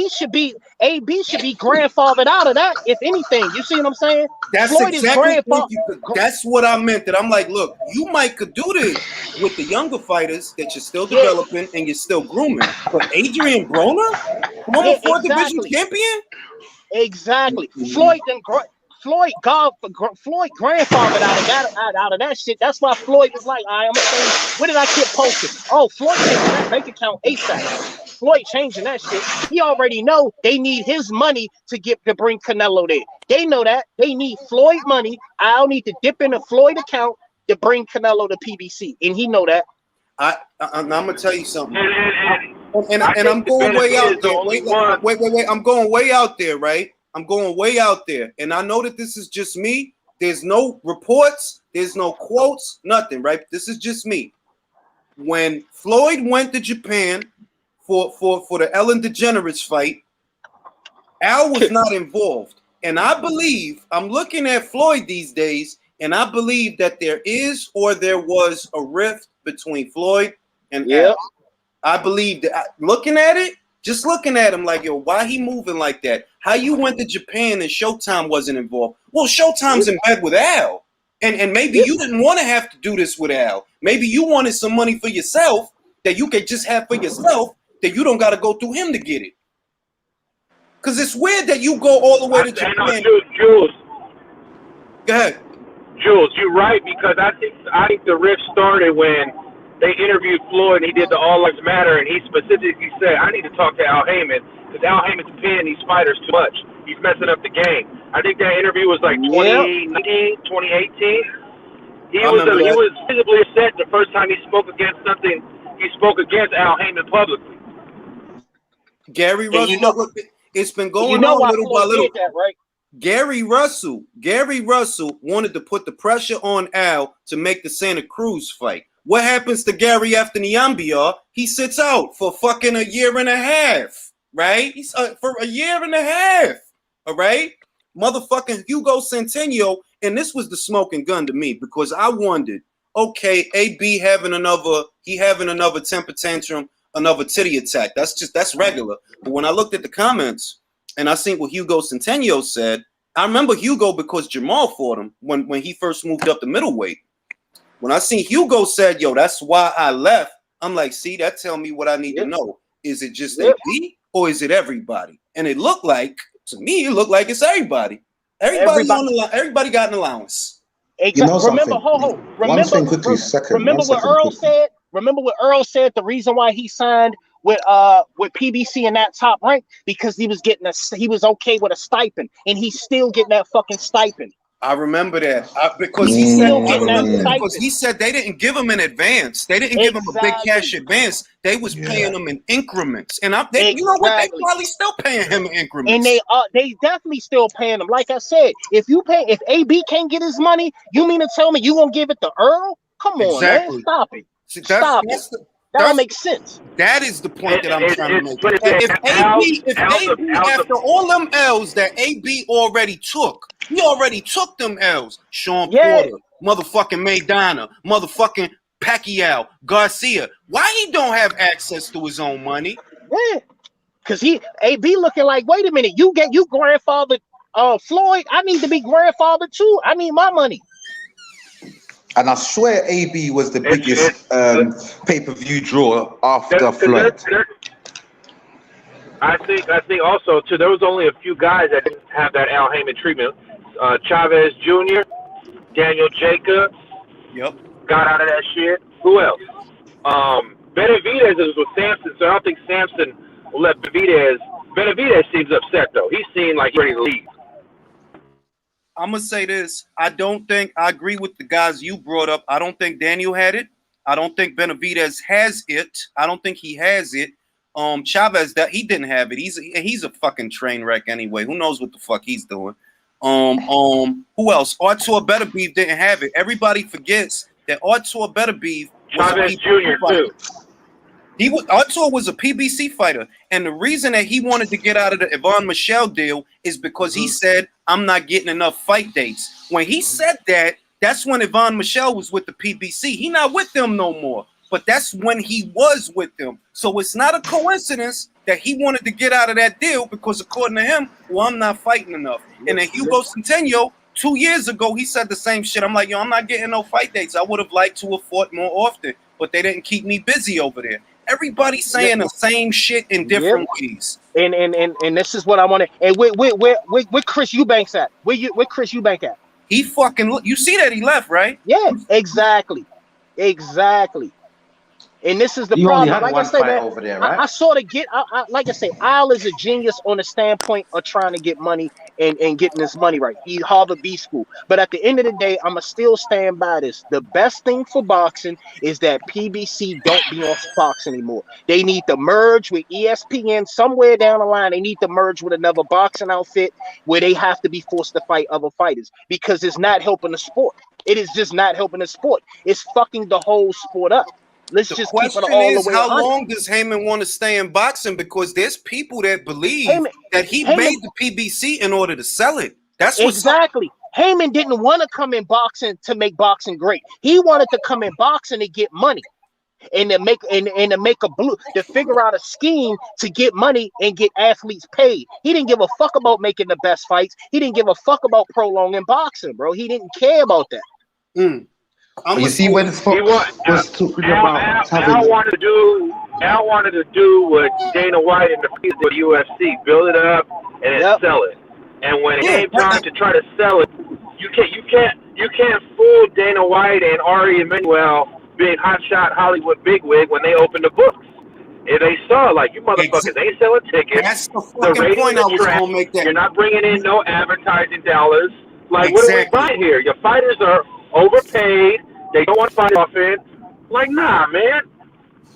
should be grandfathered out of that, if anything. You see what I'm saying? That's Floyd exactly that's what I meant. That I'm like, look, you might could do this with the younger fighters that you're still developing and you're still grooming. But Adrian Broner, former 4th division champion? Exactly. Floyd grandfathered out of that shit. That's why Floyd was like, I'm gonna say, what did I keep posting? Oh, Floyd changing that bank account ASAP. Floyd changing that shit. He already know they need his money to bring Canelo there. They know that. They need Floyd money. I'll need to dip in a Floyd account to bring Canelo to PBC. And he know that. I'm gonna tell you something. And I'm going way out there. Wait. I'm going way out there, right? I'm going way out there. And I know that this is just me. There's no reports. There's no quotes. Nothing, right? This is just me. When Floyd went to Japan for the Ellen DeGeneres fight, Al was not involved. And I believe, I'm looking at Floyd these days, and I believe that there is or there was a rift between Floyd and Al. I believe that looking at him like, yo, why he moving like that? How you went to Japan and Showtime wasn't involved? Well, Showtime's in bed with Al. And maybe you didn't want to have to do this with Al. Maybe you wanted some money for yourself that you could just have for yourself that you don't got to go through him to get it. Because it's weird that you go all the way to Japan. Jules. Go ahead. Jules, you're right, because I think the rift started when they interviewed Floyd and he did the All Lives Matter, and he specifically said, I need to talk to Al Haymon because Al Haymon's paying these fighters too much. He's messing up the game. I think that interview was like 2019, 2018. He was visibly upset the first time he spoke against something. He spoke against Al Haymon publicly. Gary Russell, it's been going on little by little. That, right? Gary Russell wanted to put the pressure on Al to make the Santa Cruz fight. What happens to Gary after Niambia? He sits out for fucking a year and a half, right? He's for a year and a half, all right? Motherfucking Hugo Centeno, and this was the smoking gun to me because I wondered, okay, AB having another temper tantrum, another titty attack. That's regular. But when I looked at the comments and I seen what Hugo Centeno said, I remember Hugo because Jamal fought him when he first moved up to middleweight. When I seen Hugo said, yo, that's why I left, I'm like, see, that tell me what I need to know. Is it just AB or is it everybody? And it looked like, to me, it looked like it's everybody. Everybody got an allowance. Exactly. You know remember, one thing quickly, remember what Earl said? Remember what Earl said? The reason why he signed with PBC in that top rank, because he was okay with a stipend, and he's still getting that fucking stipend. I remember that because he said they didn't give him an advance. They didn't give him a big cash advance. They was paying him in increments, and you know what? They probably still paying him in increments. And they definitely still paying him. Like I said, if AB can't get his money, you mean to tell me you gonna give it to Earl? Come on, man, stop it. Stop it. That don't make sense. That is the point that I'm trying to make. If AB, after all them L's that AB already took, he already took them L's. Sean Porter, motherfucking Maidana, motherfucking Pacquiao, Garcia. Why he don't have access to his own money? Yeah, because AB looking like, wait a minute, you grandfather Floyd. I need to be grandfather too. I need my money. And I swear AB was the biggest pay-per-view draw after Floyd. I think also too, there was only a few guys that didn't have that Al Haymon treatment. Chavez Jr., Daniel Jacobs, got out of that shit. Who else? Benavidez is with Sampson, so I don't think Sampson will let Benavidez. Benavidez seems upset though. He seemed like he's ready to leave. I'm gonna say this. I agree with the guys you brought up. I don't think Daniel had it. I don't think Benavidez has it. I don't think he has it. Chavez, that he didn't have it. He's a fucking train wreck anyway. Who knows what the fuck he's doing? Who else? Artur Beterbiev didn't have it. Everybody forgets that Artur Beterbiev Chavez Jr. too. Artur was a PBC fighter, and the reason that he wanted to get out of the Yvonne Michelle deal is because he said, I'm not getting enough fight dates. When he said that, that's when Yvonne Michelle was with the PBC. He not with them no more, but that's when he was with them. So it's not a coincidence that he wanted to get out of that deal because according to him, well, I'm not fighting enough. And then Hugo Centeno, 2 years ago, he said the same shit. I'm like, yo, I'm not getting no fight dates. I would have liked to have fought more often, but they didn't keep me busy over there. Everybody's saying the same shit in different ways. And this is what I want to. And where Chris Eubanks at? Where Chris Eubanks at? He fucking you see that he left, right? Yeah, exactly. And this is the problem. Like I say, man, over there, right? I sort of get. Like I say, Al is a genius on the standpoint of trying to get money and getting his money right. He's Harvard B School. But at the end of the day, I'ma still stand by this. The best thing for boxing is that PBC don't be on Fox anymore. They need to merge with ESPN somewhere down the line. They need to merge with another boxing outfit where they have to be forced to fight other fighters because it's not helping the sport. It is just not helping the sport. It's fucking the whole sport up. Let's just keep it all the way. How long does Haymon want to stay in boxing? Because there's people that believe that he made the PBC in order to sell it. That's exactly. Haymon didn't want to come in boxing to make boxing great. He wanted to come in boxing to get money and to figure out a scheme to get money and get athletes paid. He didn't give a fuck about making the best fights. He didn't give a fuck about prolonging boxing, bro. He didn't care about that. You see when Fox was talking about having. Al wanted to do what Dana White and the UFC, build it up and then sell it. And when it came time to try to sell it, you can't fool Dana White and Ari Emanuel being hotshot Hollywood bigwig when they opened the books. If they saw, like, you motherfuckers ain't selling tickets, that's the fucking point I was going to make. That you're not bringing in no advertising dollars. Like, what are we buying here? Your fighters are overpaid. They don't want to fight offense. Like, nah, man.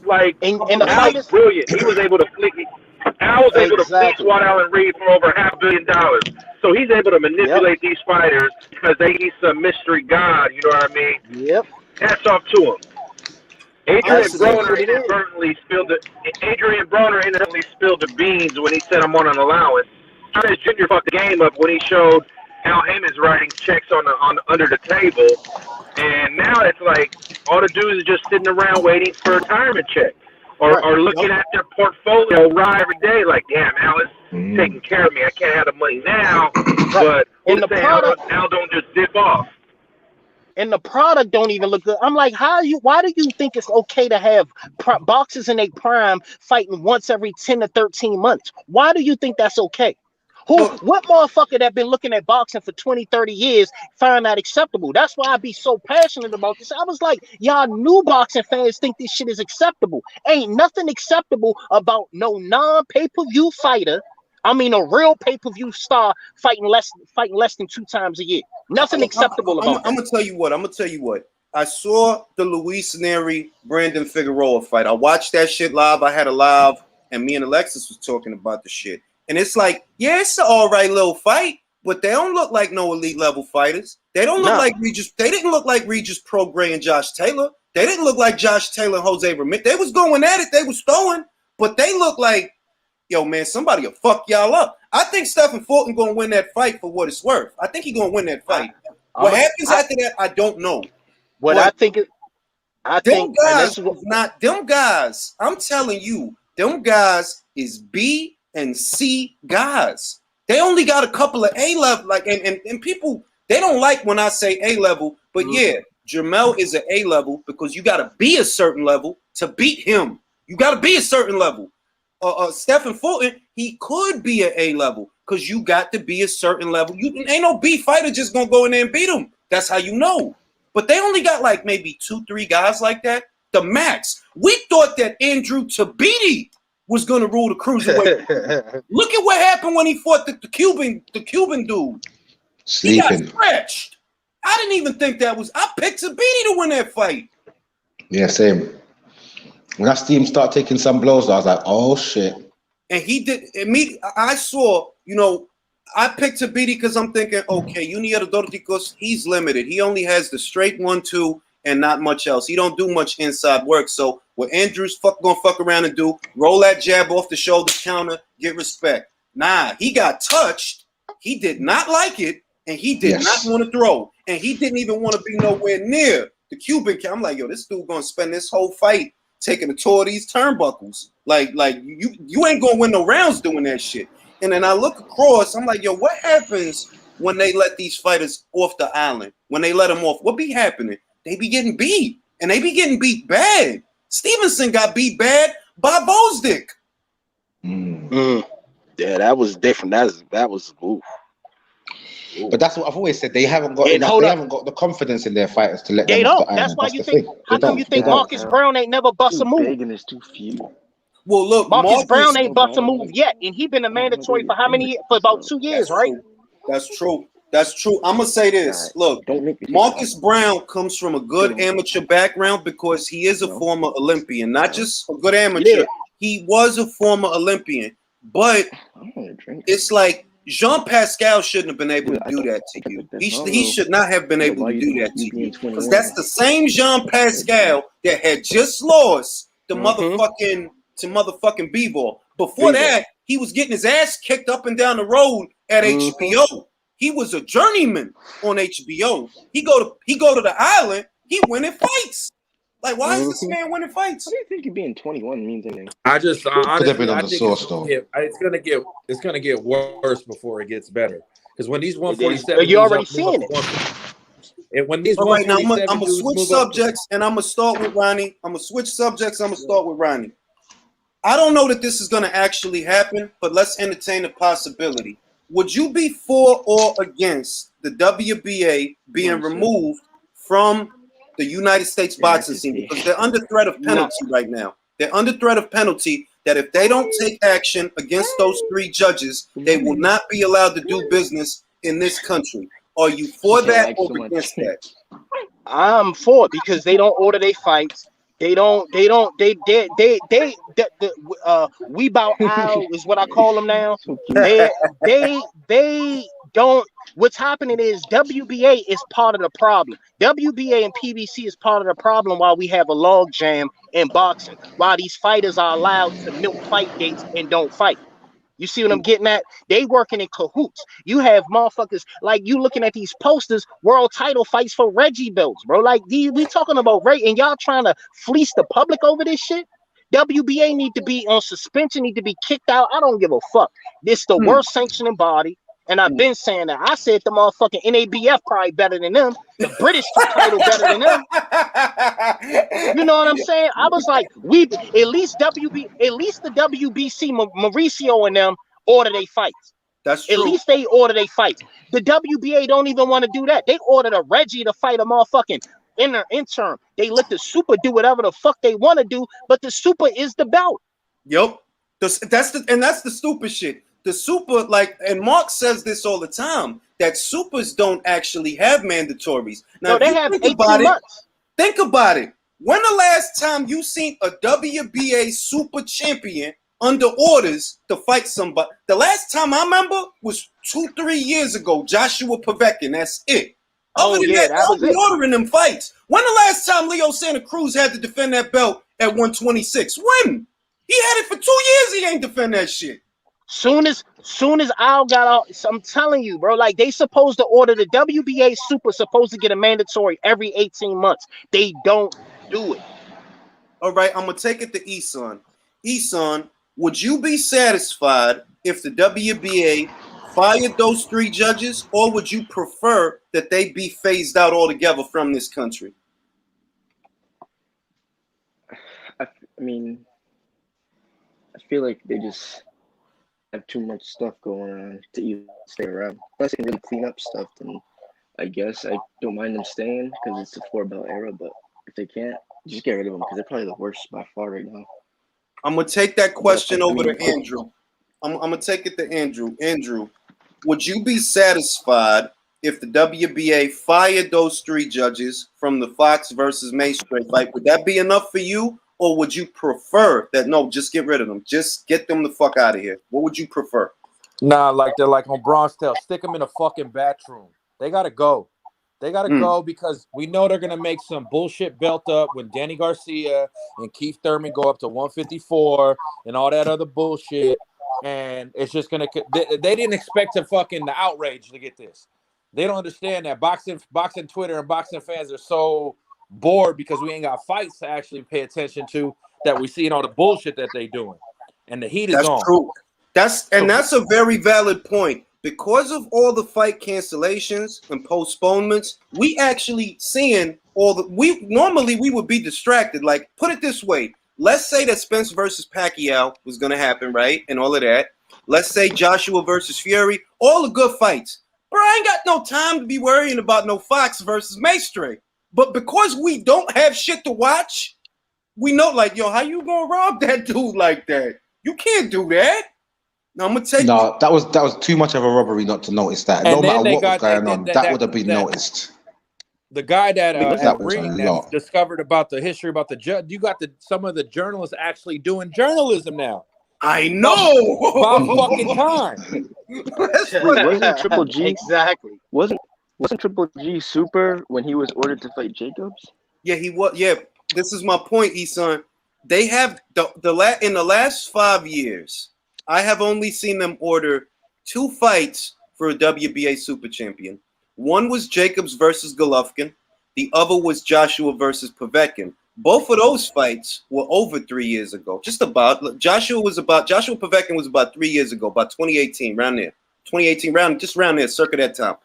Like, and the Al was brilliant. He was able to fleece Swat Allen Reed for over $500 million. So he's able to manipulate these fighters because he's some mystery god. You know what I mean? Yep. Hats off to him. Adrian Broner inadvertently spilled the beans when he said I'm on an allowance. Chavez Jr. fucked the game up when he showed Al Heyman's writing checks on under the table, and now it's like all the dudes are just sitting around waiting for a retirement check or looking at their portfolio every day. Like, damn, Al is taking care of me. I can't have the money now, but Al don't just dip off. And the product don't even look good. I'm like, why do you think it's okay to have boxers in their prime fighting once every 10 to 13 months? Why do you think that's okay? What motherfucker that been looking at boxing for 20, 30 years find that acceptable? That's why I be so passionate about this. I was like, y'all new boxing fans think this shit is acceptable. Ain't nothing acceptable about no non-pay-per-view fighter. I mean, a real pay-per-view star fighting less than 2 times a year. Nothing acceptable about that. I'm gonna tell you what. I saw the Luis Neri Brandon Figueroa fight. I watched that shit live. I had a live, and me and Alexis was talking about the shit. And it's like, yeah, it's an all right little fight, but they don't look like no elite level fighters. They don't look like Regis. They didn't look like Regis Prograis and Josh Taylor. They didn't look like Josh Taylor and Jose Ramirez. They was going at it. They was throwing, but they look like, yo, man, somebody will fuck y'all up. I think Stephen Fulton gonna win that fight for what it's worth. I think he's gonna win that fight. What happens after that, I don't know. Them guys. I'm telling you, them guys is B and C guys. They only got a couple of A level, like, and people, they don't like when I say A level, but yeah, Jermell is an A level because you gotta be a certain level to beat him. You gotta be a certain level. Stephen Fulton, he could be an A level because you got to be a certain level. Ain't no B fighter just gonna go in there and beat him. That's how you know. But they only got like maybe 2-3 guys like that. The max. We thought that Andrew Tabiti was gonna rule the cruiserweight. Look at what happened when he fought the Cuban dude. Sleeping. He got scratched. I didn't even think that was. I picked Tabiti to win that fight. Yeah, same. When that team started taking some blows, I was like, oh shit. And he did immediately. I saw, I picked Tabiti because I'm thinking, okay, Junior Dorticos, he's limited. He only has the straight 1-2 and not much else. He don't do much inside work. So what Andrews gonna fuck around and do, roll that jab off the shoulder counter, get respect. Nah, he got touched. He did not like it, and he did not want to throw. And he didn't even want to be nowhere near the Cuban. I'm like, yo, this dude gonna spend this whole fight taking a tour of these turnbuckles. Like you ain't gonna win no rounds doing that shit. And then I look across, I'm like, yo, what happens when they let these fighters off the island? When they let them off, what be happening? They be getting beat, and they be getting beat bad. Stevenson got beat bad by Bozdick. Yeah, that was different. That was oof. But that's what I've always said. They haven't got haven't got the confidence in their fighters to let them off the island. That's why you think. How come you think Marcus Brown ain't never bust a move? Big and it's too few. Well, look, Marcus Brown ain't bust a move yet, and he been a mandatory for how many? For about 2 years, right? That's true. I'm gonna say this. Look, Marcus Brown comes from a good amateur background because he is a former Olympian, not just a good amateur. Yeah. He was a former Olympian, but it's like Jean Pascal shouldn't have been able to do that to you. He should not have been able to do that to you because that's the same Jean Pascal that had just lost the motherfucking B-ball. Before that, he was getting his ass kicked up and down the road at HBO. He was a journeyman on HBO. He go to the island. He winning fights. Like, why is this man winning fights? What do you think being 21 means anything? Honestly, it's gonna get worse before it gets better. Because when these 147, you already seeing it. And when these All right, now I'm 147 gonna dudes switch move up, subjects, and I'm gonna start with Ronnie. I'm gonna switch subjects. I'm gonna start with Ronnie. I don't know that this is gonna actually happen, but let's entertain a possibility. Would you be for or against the WBA being removed from the United States boxing scene because they're under threat of penalty right now? They're under threat of penalty that if they don't take action against those 3 judges, they will not be allowed to do business in this country. Are you for that or against that? I'm for it because they don't order their fights. We bout Al is what I call them now. They don't. What's happening is WBA is part of the problem. WBA and PBC is part of the problem while we have a log jam in boxing. While these fighters are allowed to milk fight dates and don't fight. You see what I'm getting at? They working in cahoots. You have motherfuckers like you looking at these posters, world title fights for Reggie belts, bro. Like we talking about and y'all trying to fleece the public over this shit. WBA need to be on suspension, need to be kicked out. I don't give a fuck. This the worst sanctioning body. And I've been saying that. I said the motherfucking NABF probably better than them. The British title better than them. You know what I'm saying? I was like, at least the WBC, Mauricio and them order they fights. That's true. At least they order they fights. The WBA don't even want to do that. They ordered a Reggie to fight a motherfucking interim. They let the super do whatever the fuck they want to do, but the super is the belt. Yep. That's the stupid shit. The super, and Mark says this all the time, that supers don't actually have mandatories. Now, no, they have 18 months. Think about it. When the last time you seen a WBA super champion under orders to fight somebody? The last time I remember was 2-3 years ago, Joshua Povetkin. That's it. Other than that was it. Ordering them fights. When the last time Leo Santa Cruz had to defend that belt at 126? When? He had it for 2 years. He ain't defend that shit. Soon as Al got out, I'm telling you, bro, like they supposed to order the WBA super supposed to get a mandatory every 18 months. They don't do it. All right, I'm gonna take it to Eson. Eson, would you be satisfied if the WBA fired those 3 judges, or would you prefer that they be phased out altogether from this country? I mean, I feel like they just have too much stuff going on to even stay around. Unless they can really clean up stuff, then I guess I don't mind them staying because it's a 4-belt era. But if they can't, just get rid of them because they're probably the worst by far right now. I'm gonna take that question over to Andrew. I'm gonna take it to Andrew. Andrew, would you be satisfied if the WBA fired those 3 judges from the Fox versus Maestro fight? Would that be enough for you? Or would you prefer that? No, just get rid of them. Just get them the fuck out of here. What would you prefer? Nah, like they're like on Braun's tail. Stick them in a fucking bathroom. They gotta go. They gotta go because we know they're gonna make some bullshit belt up when Danny Garcia and Keith Thurman go up to 154 and all that other bullshit. And it's just gonna. They didn't expect the outrage to get this. They don't understand that boxing Twitter and boxing fans are so bored because we ain't got fights to actually pay attention to that we seeing all the bullshit that they doing, and the heat is on. That's true. That's a very valid point. Because of all the fight cancellations and postponements, we actually seeing normally we would be distracted. Like, put it this way. Let's say that Spence versus Pacquiao was going to happen, right? And all of that. Let's say Joshua versus Fury, all the good fights. Bro, I ain't got no time to be worrying about no Fox versus Maestro. But because we don't have shit to watch, we know, like, yo, how you gonna rob that dude like that? You can't do that. Now I'm gonna take. No, that was too much of a robbery not to notice that. No matter what was going on, that would have been noticed. The guy that discovered about the history about the judge, you got some of the journalists actually doing journalism now. I know. About fucking time. Wasn't Triple G exactly? Wasn't Triple G super when he was ordered to fight Jacobs? Yeah, he was. Yeah, this is my point, Eson. They have in the last 5 years, I have only seen them order 2 fights for a WBA super champion. One was Jacobs versus Golovkin. The other was Joshua versus Povetkin. Both of those fights were over 3 years ago. Just about. Joshua Povetkin was about 3 years ago, about 2018, around there. 2018, just around there, circa that time.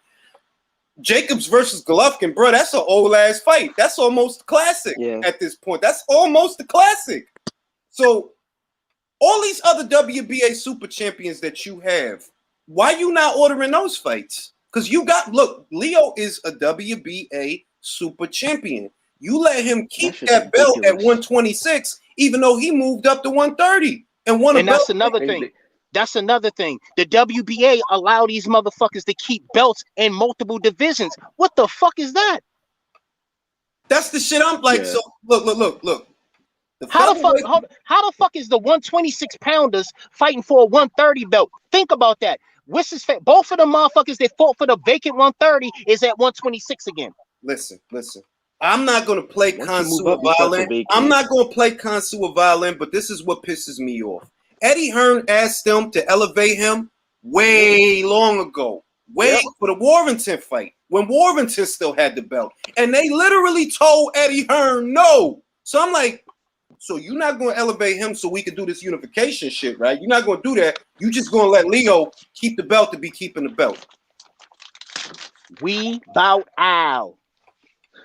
Jacobs versus Golovkin, bro, that's an old ass fight. That's almost classic at this point. That's almost a classic. So all these other WBA super champions that you have, why you not ordering those fights? Because you got, look, Leo is a WBA super champion. You let him keep that belt at 126, even though he moved up to 130 and won a belt. And that's another thing. That's another thing. The WBA allow these motherfuckers to keep belts in multiple divisions. What the fuck is that? That's the shit I'm like. So look. How the fuck is the 126 pounders fighting for a 130 belt? Think about that. Both of the motherfuckers that fought for the vacant 130 is at 126 again. Listen. I'm not gonna play connoisseur violin. I'm not gonna play connoisseur violin, but this is what pisses me off. Eddie Hearn asked them to elevate him way long ago, for the Warrington fight, when Warrington still had the belt. And they literally told Eddie Hearn no. So I'm like, so you're not going to elevate him so we can do this unification shit, right? You're not going to do that. You just going to let Leo keep the belt to be keeping the belt. We bout out.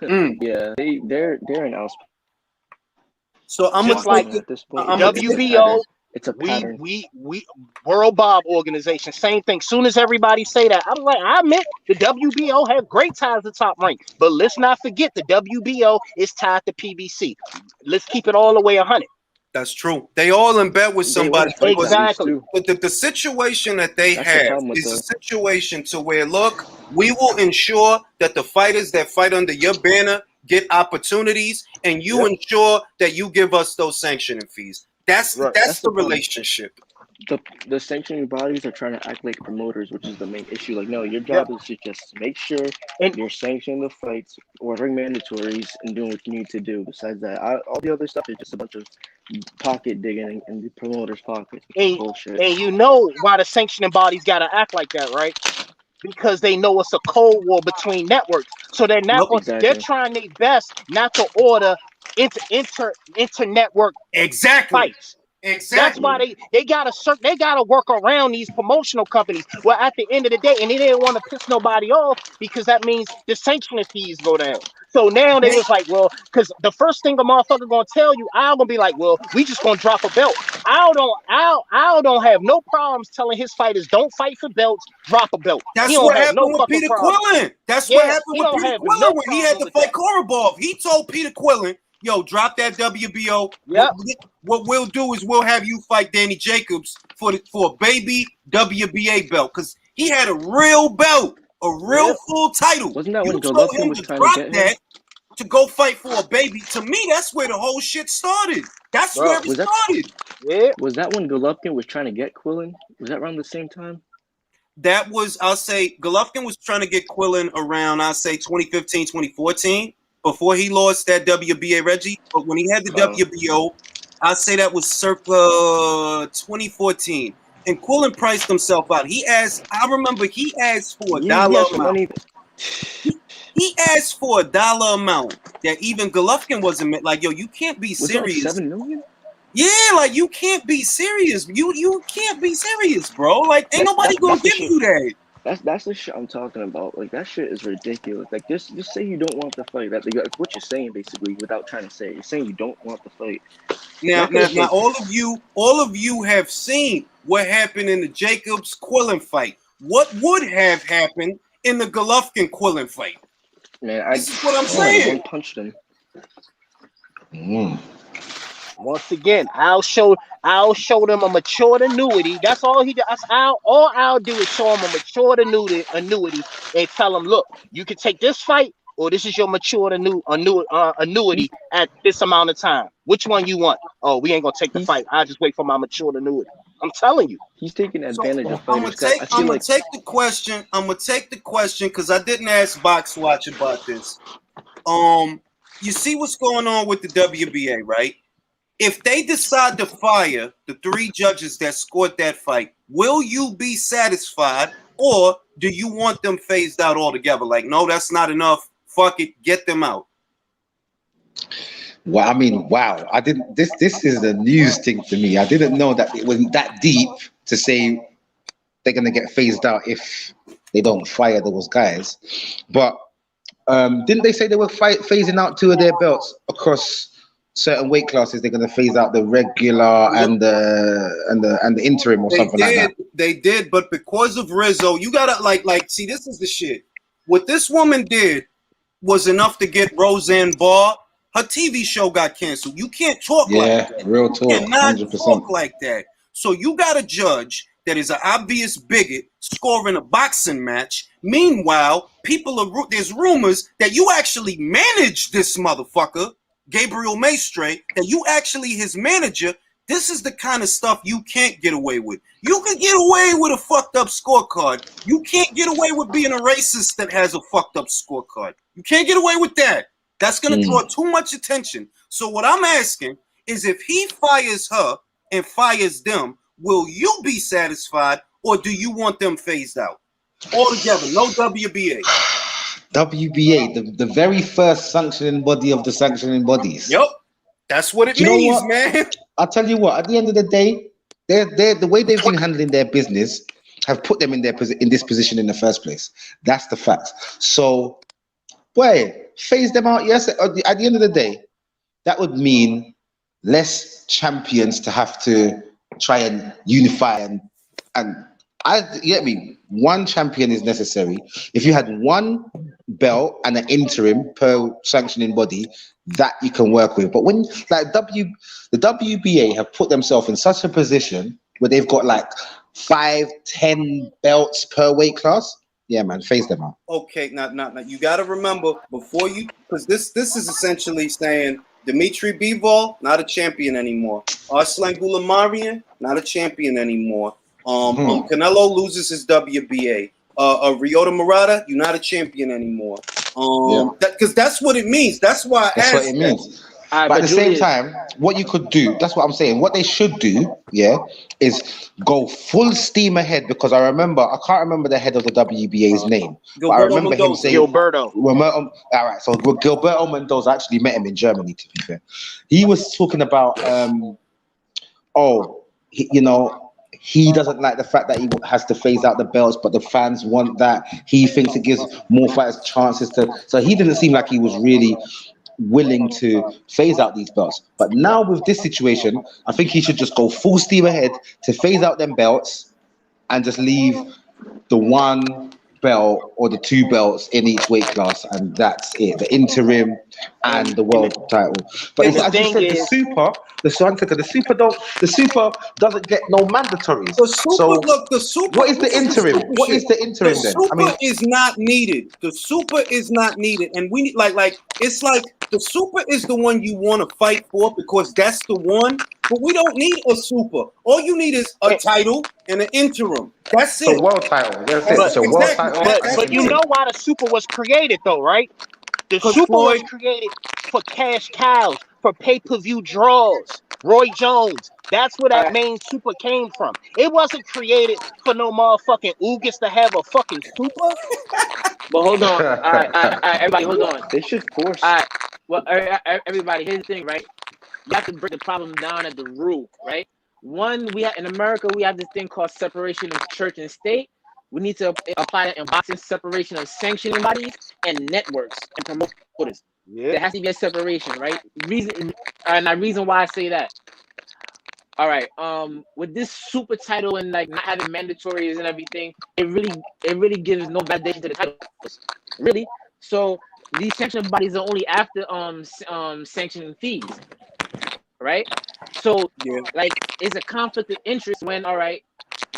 Yeah, they're an else. So I'm just like at this point. WBO. It's a pattern. We World Bob organization, same thing. Soon as everybody say that, I was like, I admit the WBO have great ties to Top Rank, but let's not forget the WBO is tied to PBC. Let's keep it all the way 100. That's true. They all in bed with somebody. Exactly. But the situation that they have is a situation to where, look, we will ensure that the fighters that fight under your banner get opportunities, and you ensure that you give us those sanctioning fees. That's the relationship. The sanctioning bodies are trying to act like promoters, which is the main issue. Like, no, your job is to just make sure you're sanctioning the fights, ordering mandatories, and doing what you need to do. Besides that, all the other stuff is just a bunch of pocket digging in the promoters' pockets. Bullshit. And you know why the sanctioning bodies got to act like that, right? Because they know it's a cold war between networks. So they're not they're trying their best not to order inter-network fights. Exactly. That's why they gotta work around these promotional companies. Well, at the end of the day, and they didn't want to piss nobody off because that means the sanctioning fees go down. So now they was like, well, because the first thing a motherfucker gonna tell you, I'll gonna be like, well, we just gonna drop a belt. Al don't have no problems telling his fighters don't fight for belts, drop a belt. That's what happened with Peter Quillen. That's what happened with Peter Quillen when he had to fight Korobov. He told Peter Quillen, yo, drop that WBO. What we'll do is we'll have you fight Danny Jacobs for a baby WBA belt, because he had a real belt, a real full title. Wasn't that when Golovkin was trying to get him? To go fight for a baby? To me, that's where the whole shit started. That's where it started. Was that when Golovkin was trying to get Quillen? Was that around the same time? That was, I'll say, Golovkin was trying to get Quillen around, I'll say, 2015, 2014. Before he lost that WBA Reggie, but when he had the WBO, I'd say that was circa 2014. And Quillen priced himself out. I remember he asked for a dollar amount. He asked for a dollar amount that even Golovkin wasn't like, yo, you can't be serious. Was that $7 million? Yeah, like you can't be serious. You can't be serious, bro. Like ain't nobody gonna give you that. That's the shit I'm talking about. Like that shit is ridiculous. Like just say you don't want the fight. That's like what you're saying basically, without trying to say it. You're saying you don't want the fight. Now, all of you have seen what happened in the Jacobs Quillen fight. What would have happened in the Golovkin Quillen fight? Man, this is what I'm saying. I punched him. Once again, I'll show them a matured annuity. That's all he does. All I'll do is show him a matured annuity and tell him, look, you can take this fight, or this is your matured annuity at this amount of time. Which one you want? Oh, we ain't gonna take the fight. I'll just wait for my matured annuity. I'm telling you. He's taking advantage of fighters. I'm gonna take the question. I'm gonna take the question because I didn't ask Box Watch about this. You see what's going on with the WBA, right? If they decide to fire the 3 judges that scored that fight, will you be satisfied, or do you want them phased out altogether? Like, no, that's not enough. Fuck it, get them out. Well, I mean, wow. I didn't. This is the news thing to me. I didn't know that it was that deep to say they're gonna get phased out if they don't fire those guys. But didn't they say they were phasing out 2 of their belts across certain weight classes? They're going to phase out the regular and the interim or something like that. They did, but because of Rizzo, you gotta like see, this is the shit. What this woman did was enough to get Roseanne Barr. Her TV show got canceled. You can't talk like that. Real talk. You cannot 100%. talk like that. So you got a judge that is an obvious bigot scoring a boxing match. Meanwhile, there's rumors that you actually managed this motherfucker, Gabriel Maestre, that you actually his manager. This is the kind of stuff you can't get away with. You can get away with a fucked up scorecard. You can't get away with being a racist that has a fucked up scorecard. You can't get away with that. That's going to draw too much attention. So what I'm asking is, if he fires her and fires them, will you be satisfied, or do you want them phased out altogether? No WBA. WBA, the very first sanctioning body of the sanctioning bodies. Yep, that's what it means, man. I'll tell you what. At the end of the day, they're the way they've been handling their business have put them in this position in the first place. That's the fact. So, boy, phase them out. Yes, at the end of the day, that would mean less champions to have to try and unify and you get me. One champion is necessary. If you had one belt and an interim per sanctioning body, that you can work with. But when the WBA have put themselves in such a position where they've got like 5-10 belts per weight class, yeah, man, phase them out. Okay, now you got to remember before you, because this is essentially saying Dimitri Bivol, not a champion anymore. Arslan Goulamarian, not a champion anymore. Canelo loses his WBA. Ryota Murata, you're not a champion anymore. Because that's what it means. That's why I asked. That's what it means. But at the same time, what you could do, that's what I'm saying. What they should do, is go full steam ahead. Because I can't remember the head of the WBA's name. But I remember him saying Gilberto. All right, so Gilberto Mendoza, actually met him in Germany, to be fair. He was talking about, he doesn't like the fact that he has to phase out the belts, but the fans want that. He thinks it gives more fighters chances to. So he didn't seem like he was really willing to phase out these belts. But now with this situation, I think he should just go full steam ahead to phase out them belts and just leave the one belt or the 2 belts in each weight class, and that's it. The interim and the world title. But as you said, the super doesn't get no mandatories. The super. What is the interim? What is the interim then? The super is not needed. The super is not needed, and we need it's like the super is the one you want to fight for because that's the one. But we don't need a super. All you need is a title and an interim. That's it. It's a world title. That's it. It's a world title. But you know why the super was created, though, right? The super was created for cash cows, for pay-per-view draws. Roy Jones. That's where that main super came from. It wasn't created for no motherfucking Ugas to have a fucking super. But hold on. All right, everybody, hold on. They should force. All right. Well, everybody, here's the thing, right? You have to break the problem down at the root, right? One, in America, we have this thing called separation of church and state. We need to apply that in boxing, separation of sanctioning bodies and networks and promoters. Yeah. There has to be a separation, right? Reason why I say that. All right. With this super title and not having mandatories and everything, it really gives no validation to the titles, really. So these sanctioning bodies are only after sanctioning fees, right? So it's a conflict of interest when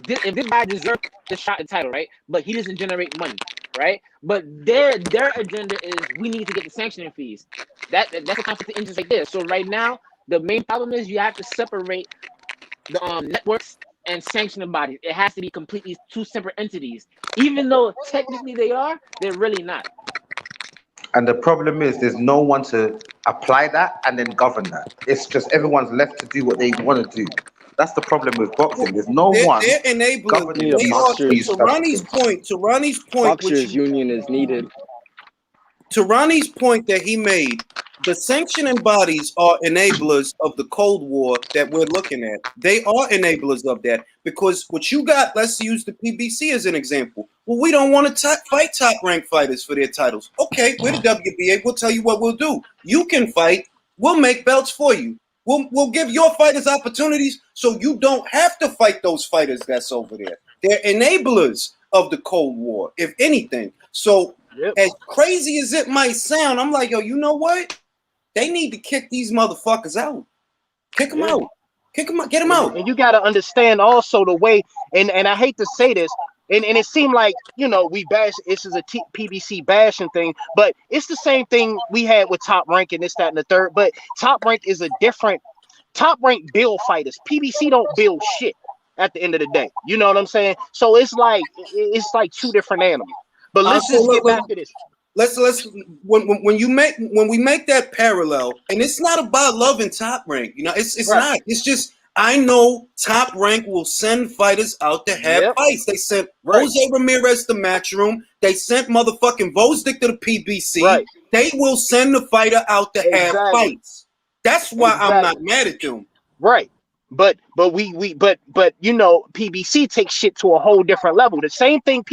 if this guy deserves the shot at the title, right? But he doesn't generate money, right? But their agenda is we need to get the sanctioning fees. That's a conflict of interest right there. So right now, the main problem is you have to separate the networks and sanctioning bodies. It has to be completely 2 separate entities. Even though technically they're really not. And the problem is there's no one to apply that and then govern that. It's just everyone's left to do what they want to do. That's the problem with boxing. There's no one. They're enabling. To Ronnie's point, Boxers union is needed. To Ronnie's point that he made, the sanctioning bodies are enablers of the Cold War that we're looking at. They are enablers of that because what you got, let's use the PBC as an example. Well, we don't want to fight top-ranked fighters for their titles. Okay, we're the WBA. We'll tell you what we'll do. You can fight. We'll make belts for you. We'll give your fighters opportunities so you don't have to fight those fighters that's over there. They're enablers of the Cold War, if anything. So as crazy as it might sound, I'm like, yo, you know what? They need to kick these motherfuckers out. Kick them out. Kick them out. Get them out. And you got to understand also the way, and I hate to say this, and it seemed like, you know, we bash, this is a PBC bashing thing, but it's the same thing we had with Top Rank and this, that, and the third. But Top Rank is a different, Top Rank build fighters. PBC don't build shit at the end of the day. You know what I'm saying? So it's like two different animals. But let's just get back to this. Let's when we make that parallel, and it's not about loving Top Rank, you know, it's not. It's just I know Top Rank will send fighters out to have fights. They sent Jose Ramirez to Matchroom. They sent motherfucking Vosdick to the PBC. They will send the fighter out to have fights. That's why I'm not mad at them. Right. But you know, PBC takes shit to a whole different level. The same thing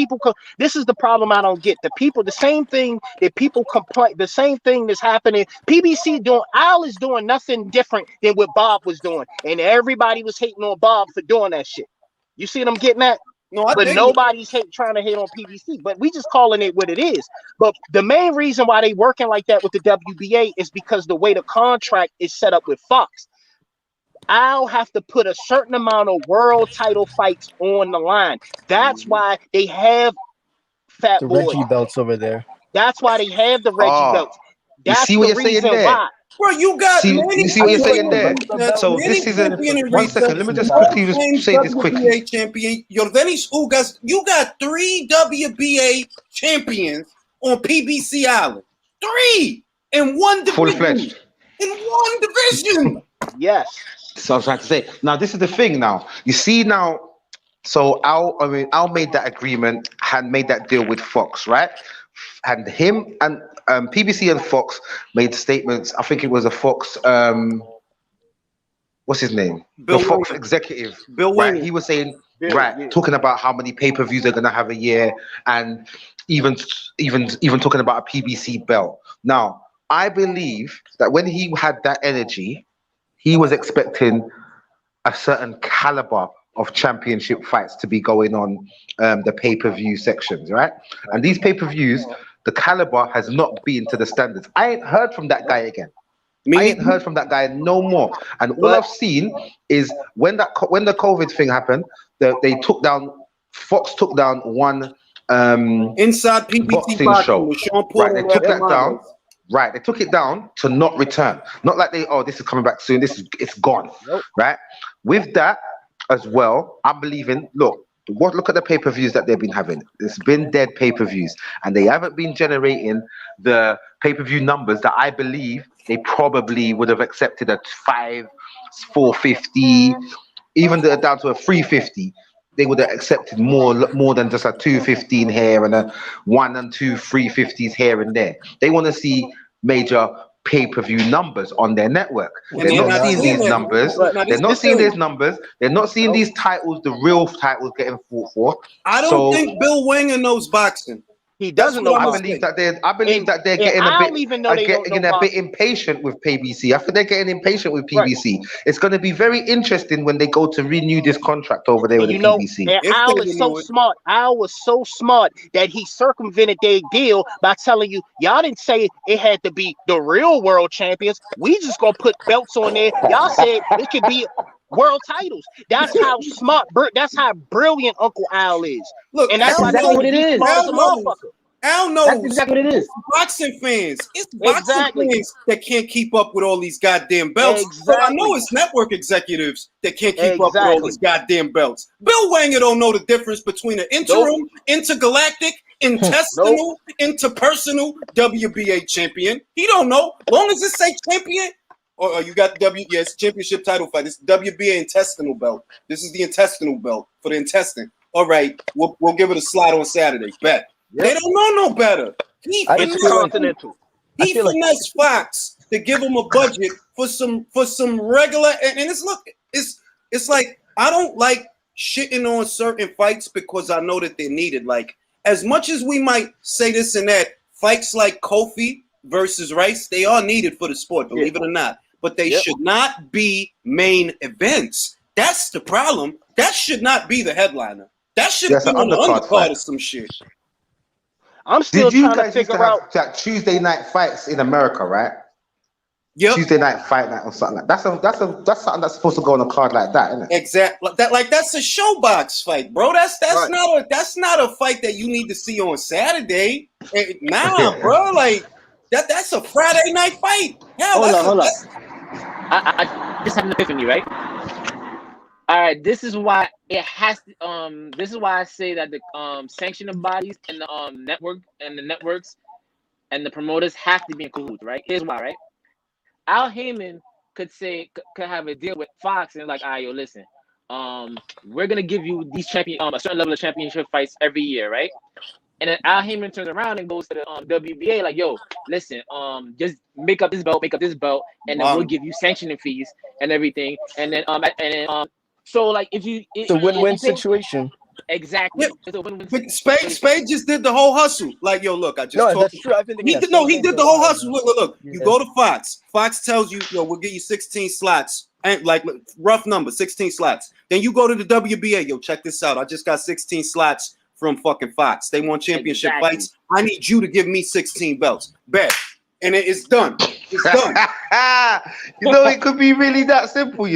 this is the problem I don't get. The same thing that people complain, the same thing that's happening. PBC Al is doing nothing different than what Bob was doing. And everybody was hating on Bob for doing that shit. You see what I'm getting at? No, but nobody's trying to hate on PBC, but we just calling it what it is. But the main reason why they working like that with the WBA is because the way the contract is set up with Fox. I'll have to put a certain amount of world title fights on the line. That's why they have Fat the Boy. Reggie belts over there. That's why they have the Reggie belts. That's you see what you're saying there? Why. Bro, you got you see what you're saying there? So this is 1 second. Let me just quickly say this quickly. Champion, Yordenis Ugas, you got 3 WBA champions on PBC Island. 3 in one division. Fully fledged. In one division. Yes. So I was trying to say. Now this is the thing. Now you see now. So Al made that agreement, had made that deal with Fox, right? And him and PBC and Fox made statements. I think it was a Fox. What's his name? The Fox executive. Bill Right. He was saying talking about how many pay-per-views they're gonna have a year, and even talking about a PBC belt. Now I believe that when he had that energy, he was expecting a certain caliber of championship fights to be going on the pay-per-view sections, right? And these pay-per-views, the caliber has not been to the standards. I ain't heard from that guy again. I ain't heard from that guy no more. And all I've seen is when the COVID thing happened, they took down, Fox took down one inside PBC boxing show. Right, they took that down. Right, they took it down to not return. Not like this is coming back soon. It's gone. Right. With that as well, I'm believing. Look at the pay-per-views that they've been having. It's been dead pay-per-views, and they haven't been generating the pay-per-view numbers that I believe they probably would have accepted at 450, even down to a 350. They would have accepted more than just a 215 here and a 1 and 2 350s here and there. They want to see major pay-per-view numbers on their network. They're not seeing these numbers. They're not seeing these numbers. They're not seeing these titles, the real titles getting fought for. I don't think Bill Wenger knows boxing. He doesn't know. I believe that they're getting a bit impatient with PBC. I think they're getting impatient with PBC. Right. It's going to be very interesting when they go to renew this contract over there with the PBC. And Al is so smart. Al was so smart that he circumvented their deal by telling you, y'all didn't say it had to be the real world champions. We just gonna put belts on there. Y'all said it could be world titles. That's how smart. That's how brilliant Uncle Al is. Look, and that's exactly what it is. Al knows. That's exactly what it is. Boxing fans. It's boxing fans that can't keep up with all these goddamn belts. So I know it's network executives that can't keep up with all these goddamn belts. Bill Wenger don't know the difference between an interim, intergalactic, intestinal, interpersonal WBA champion. He don't know. Long as it say champion. Or you got the championship title fight. It's WBA intestinal belt. This is the intestinal belt for the intestine. All right, we'll give it a slide on Saturday. Bet. Yep. They don't know no better. He finessed Fox. to give them a budget for some regular. And it's like I don't like shitting on certain fights because I know that they're needed. Like as much as we might say this and that, fights like Kofi versus Rice, they are needed for the sport, believe it or not. But they should not be main events. That's the problem. That should not be the headliner. That should be on the undercard or some shit. I'm still trying to figure out that Tuesday night fights in America, right? Yep. Tuesday night fight night or something like that. That's something that's supposed to go on a card like that, isn't it? Exactly. That's a showbox fight, bro. That's not a fight that you need to see on Saturday. Nah, bro. Like that's a Friday night fight. Hell, hold on. I just had an epiphany, right? All right, this is why it has to. This is why I say that the sanctioning bodies and the network and the networks and the promoters have to be in cahoots, right? Here's why, right? Al Haymon could have a deal with Fox and like, all right, yo, listen, we're gonna give you these a certain level of championship fights every year, right? And then Al Haymon turns around and goes to the WBA like, yo, listen, just make up this belt, and then we'll give you sanctioning fees and everything, and then so like it's a win-win situation. Exactly. Yeah. Spade just did the whole hustle. Like, yo, look, I just that's true. I've been thinking he did the whole hustle. Look. You go to Fox. Fox tells you, yo, we'll get you 16 slots. And like rough number, 16 slots. Then you go to the WBA. Yo, check this out. I just got 16 slots from fucking Fox. They want championship fights. I need you to give me 16 belts. Bet. And it's done. It's done. It could be really that simple,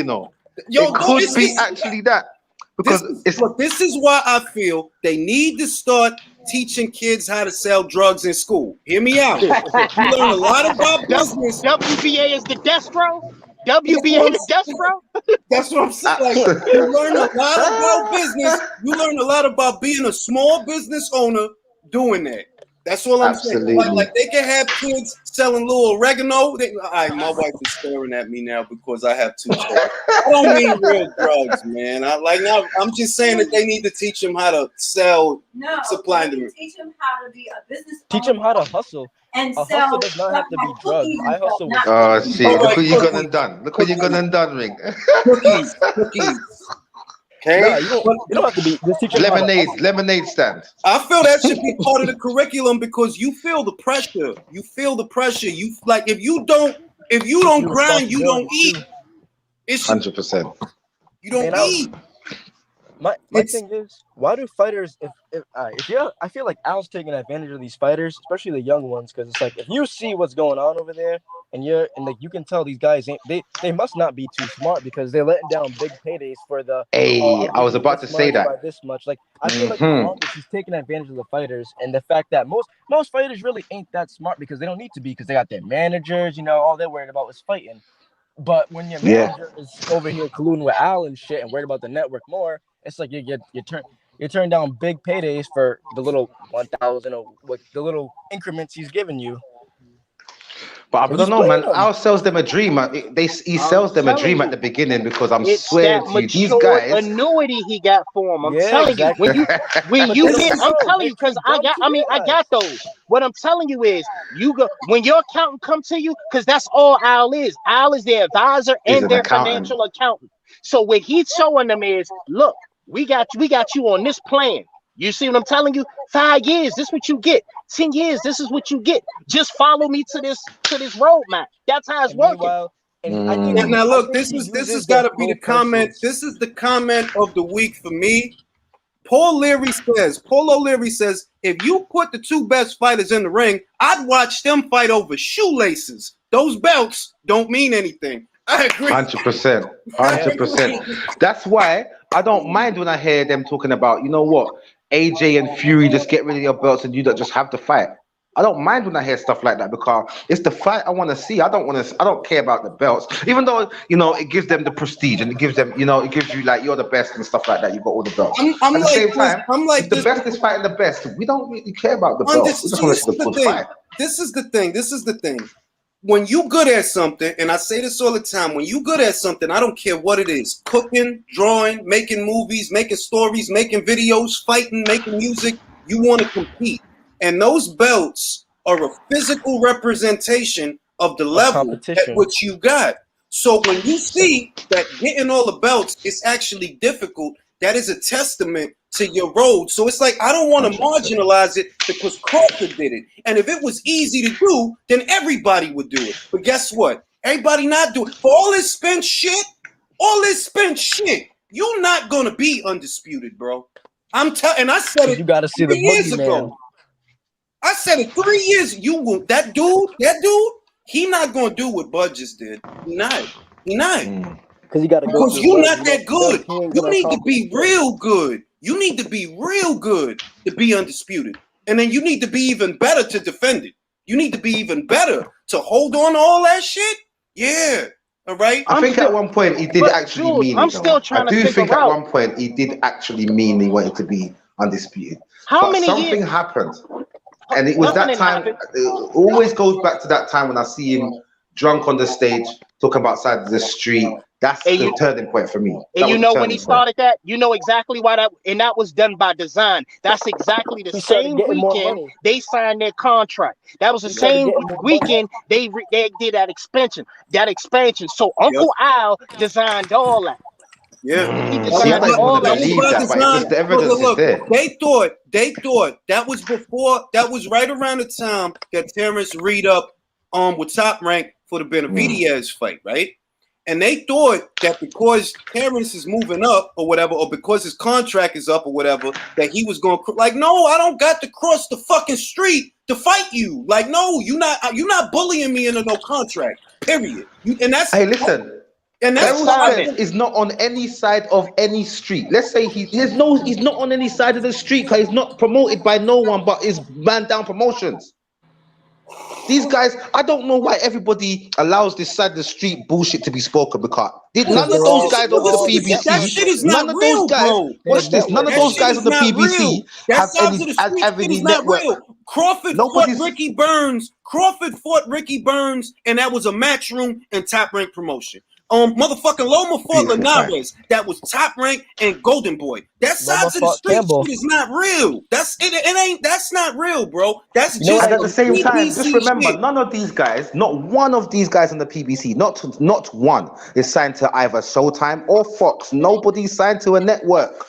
Yo, it could be actually that. Because this is why I feel they need to start teaching kids how to sell drugs in school. Hear me out. You learn a lot about business. WBA is the death row. WBA is death row. That's what I'm saying. Like, you learn a lot about business. You learn a lot about being a small business owner doing that. That's what I'm saying. Like they can have kids selling little oregano. All right, my wife is staring at me now because I have 2 children. I don't mean real drugs, man. I'm just saying that they need to teach them how to sell, supply and demand. Teach them how to be a business owner. Teach them how to hustle. And a hustle does not have to be drugs. I hustle with shit. Look what you gone and done. Look what you gone and done, Ring. Cookies. Okay. No, you don't have to be just teaching lemonade stand. I feel that should be part of the curriculum because you feel the pressure. You like if you don't grind, you don't eat. It's 100%. You don't eat. My thing is, why do fighters I feel like Al's taking advantage of these fighters, especially the young ones, because it's like if you see what's going on over there and you can tell these guys they must not be too smart because they're letting down big paydays for the I was about to say that by this much. Like I feel like he's taking advantage of the fighters and the fact that most fighters really ain't that smart because they don't need to be because they got their managers, all they're worried about is fighting. But when your manager is over here colluding with Al and shit and worried about the network more, it's like you turn down big paydays for the little 1,000 or the little increments he's giving you. But I don't know, man. Al sells them a dream. He sells them a dream at the beginning because I'm swearing to you, these guys. Annuity he got for him. I'm telling you, when you get, I'm telling you because I got those. What I'm telling you is, when your accountant comes to you, because that's all Al is. Al is their advisor and their financial accountant. So what he's showing them is, look, we got you on this plan. You see what I'm telling you? 5 years, this is what you get. 10 years, this is what you get. Just follow me to this roadmap. That's how it's working. Now look, this has got to be the comment. This is the comment of the week for me. Paul O'Leary says, if you put the 2 best fighters in the ring, I'd watch them fight over shoelaces. Those belts don't mean anything. I agree. 100%. That's why I don't mind when I hear them talking about, you know what, AJ and Fury just get rid of your belts and you don't just have to fight. I don't mind when I hear stuff like that because it's the fight I want to see. I don't care about the belts, even though it gives them the prestige and it gives them, it gives you like you're the best and stuff like that. You got all the belts. At the same time, if the best is fighting the best, we don't really care about the belts. We just want to see the good fight. This is the thing. When you good at something, and I say this all the time, when you good at something, I don't care what it is, cooking, drawing, making movies, making stories, making videos, fighting, making music, you want to compete. And those belts are a physical representation of the level at which you got. So when you see that getting all the belts is actually difficult, that is a testament to your road. So it's like, I don't want to marginalize it because Crawford did it. And if it was easy to do, then everybody would do it. But guess what? Everybody not doing it. For all this spent shit, you're not going to be undisputed, bro. And I said it. You got to see 3 years ago. I said it 3 years. That dude, he not going to do what Bud just did. He not. Because you got to go. Because you're not that good. You need to be real good. You need to be real good to be undisputed. And then you need to be even better to defend it. You need to be even better to hold on to all that shit. Yeah. All right. I think at one point he did actually mean it. I'm still trying to figure out. I do think at one point he did actually mean he wanted to be undisputed. Something happened. And it was that time. It always goes back to that time when I see him drunk on the stage talking about side of the street. That's the turning point for me. And you know when he started that, you know exactly why that was done by design. That's exactly the same weekend they signed their contract. That was the same weekend they did that expansion. So Uncle Al designed all that. Yeah. He designed all that. The evidence is there. They thought that was before. That was right around the time that Terrence read up with Top Rank for the Benavidez fight, right? And they thought that because Terrence is moving up or whatever, or because his contract is up or whatever, that he was going like, no, I don't got to cross the fucking street to fight you. Like, no, you're not bullying me into no contract. Period. Hey, listen. And that is not on any side of any street. Let's say he's not on any side of the street because he's not promoted by no one but his man down promotions. These guys, I don't know why everybody allows this side of the street bullshit to be spoken because none of those guys over the PBC, that shit is not real, bro. Watch this. None of those guys on the PBC have any network. Crawford fought Ricky Burns. And that was a matchroom and Top Rank promotion. Motherfucking Loma fought Linares. That was Top Rank and Golden Boy. That sides of the street shit is not real. That's not real, bro. That's just and at the same time, just remember, shit. none of these guys, not one of these guys in the PBC, not one is signed to either Showtime or Fox. Nobody's signed to a network.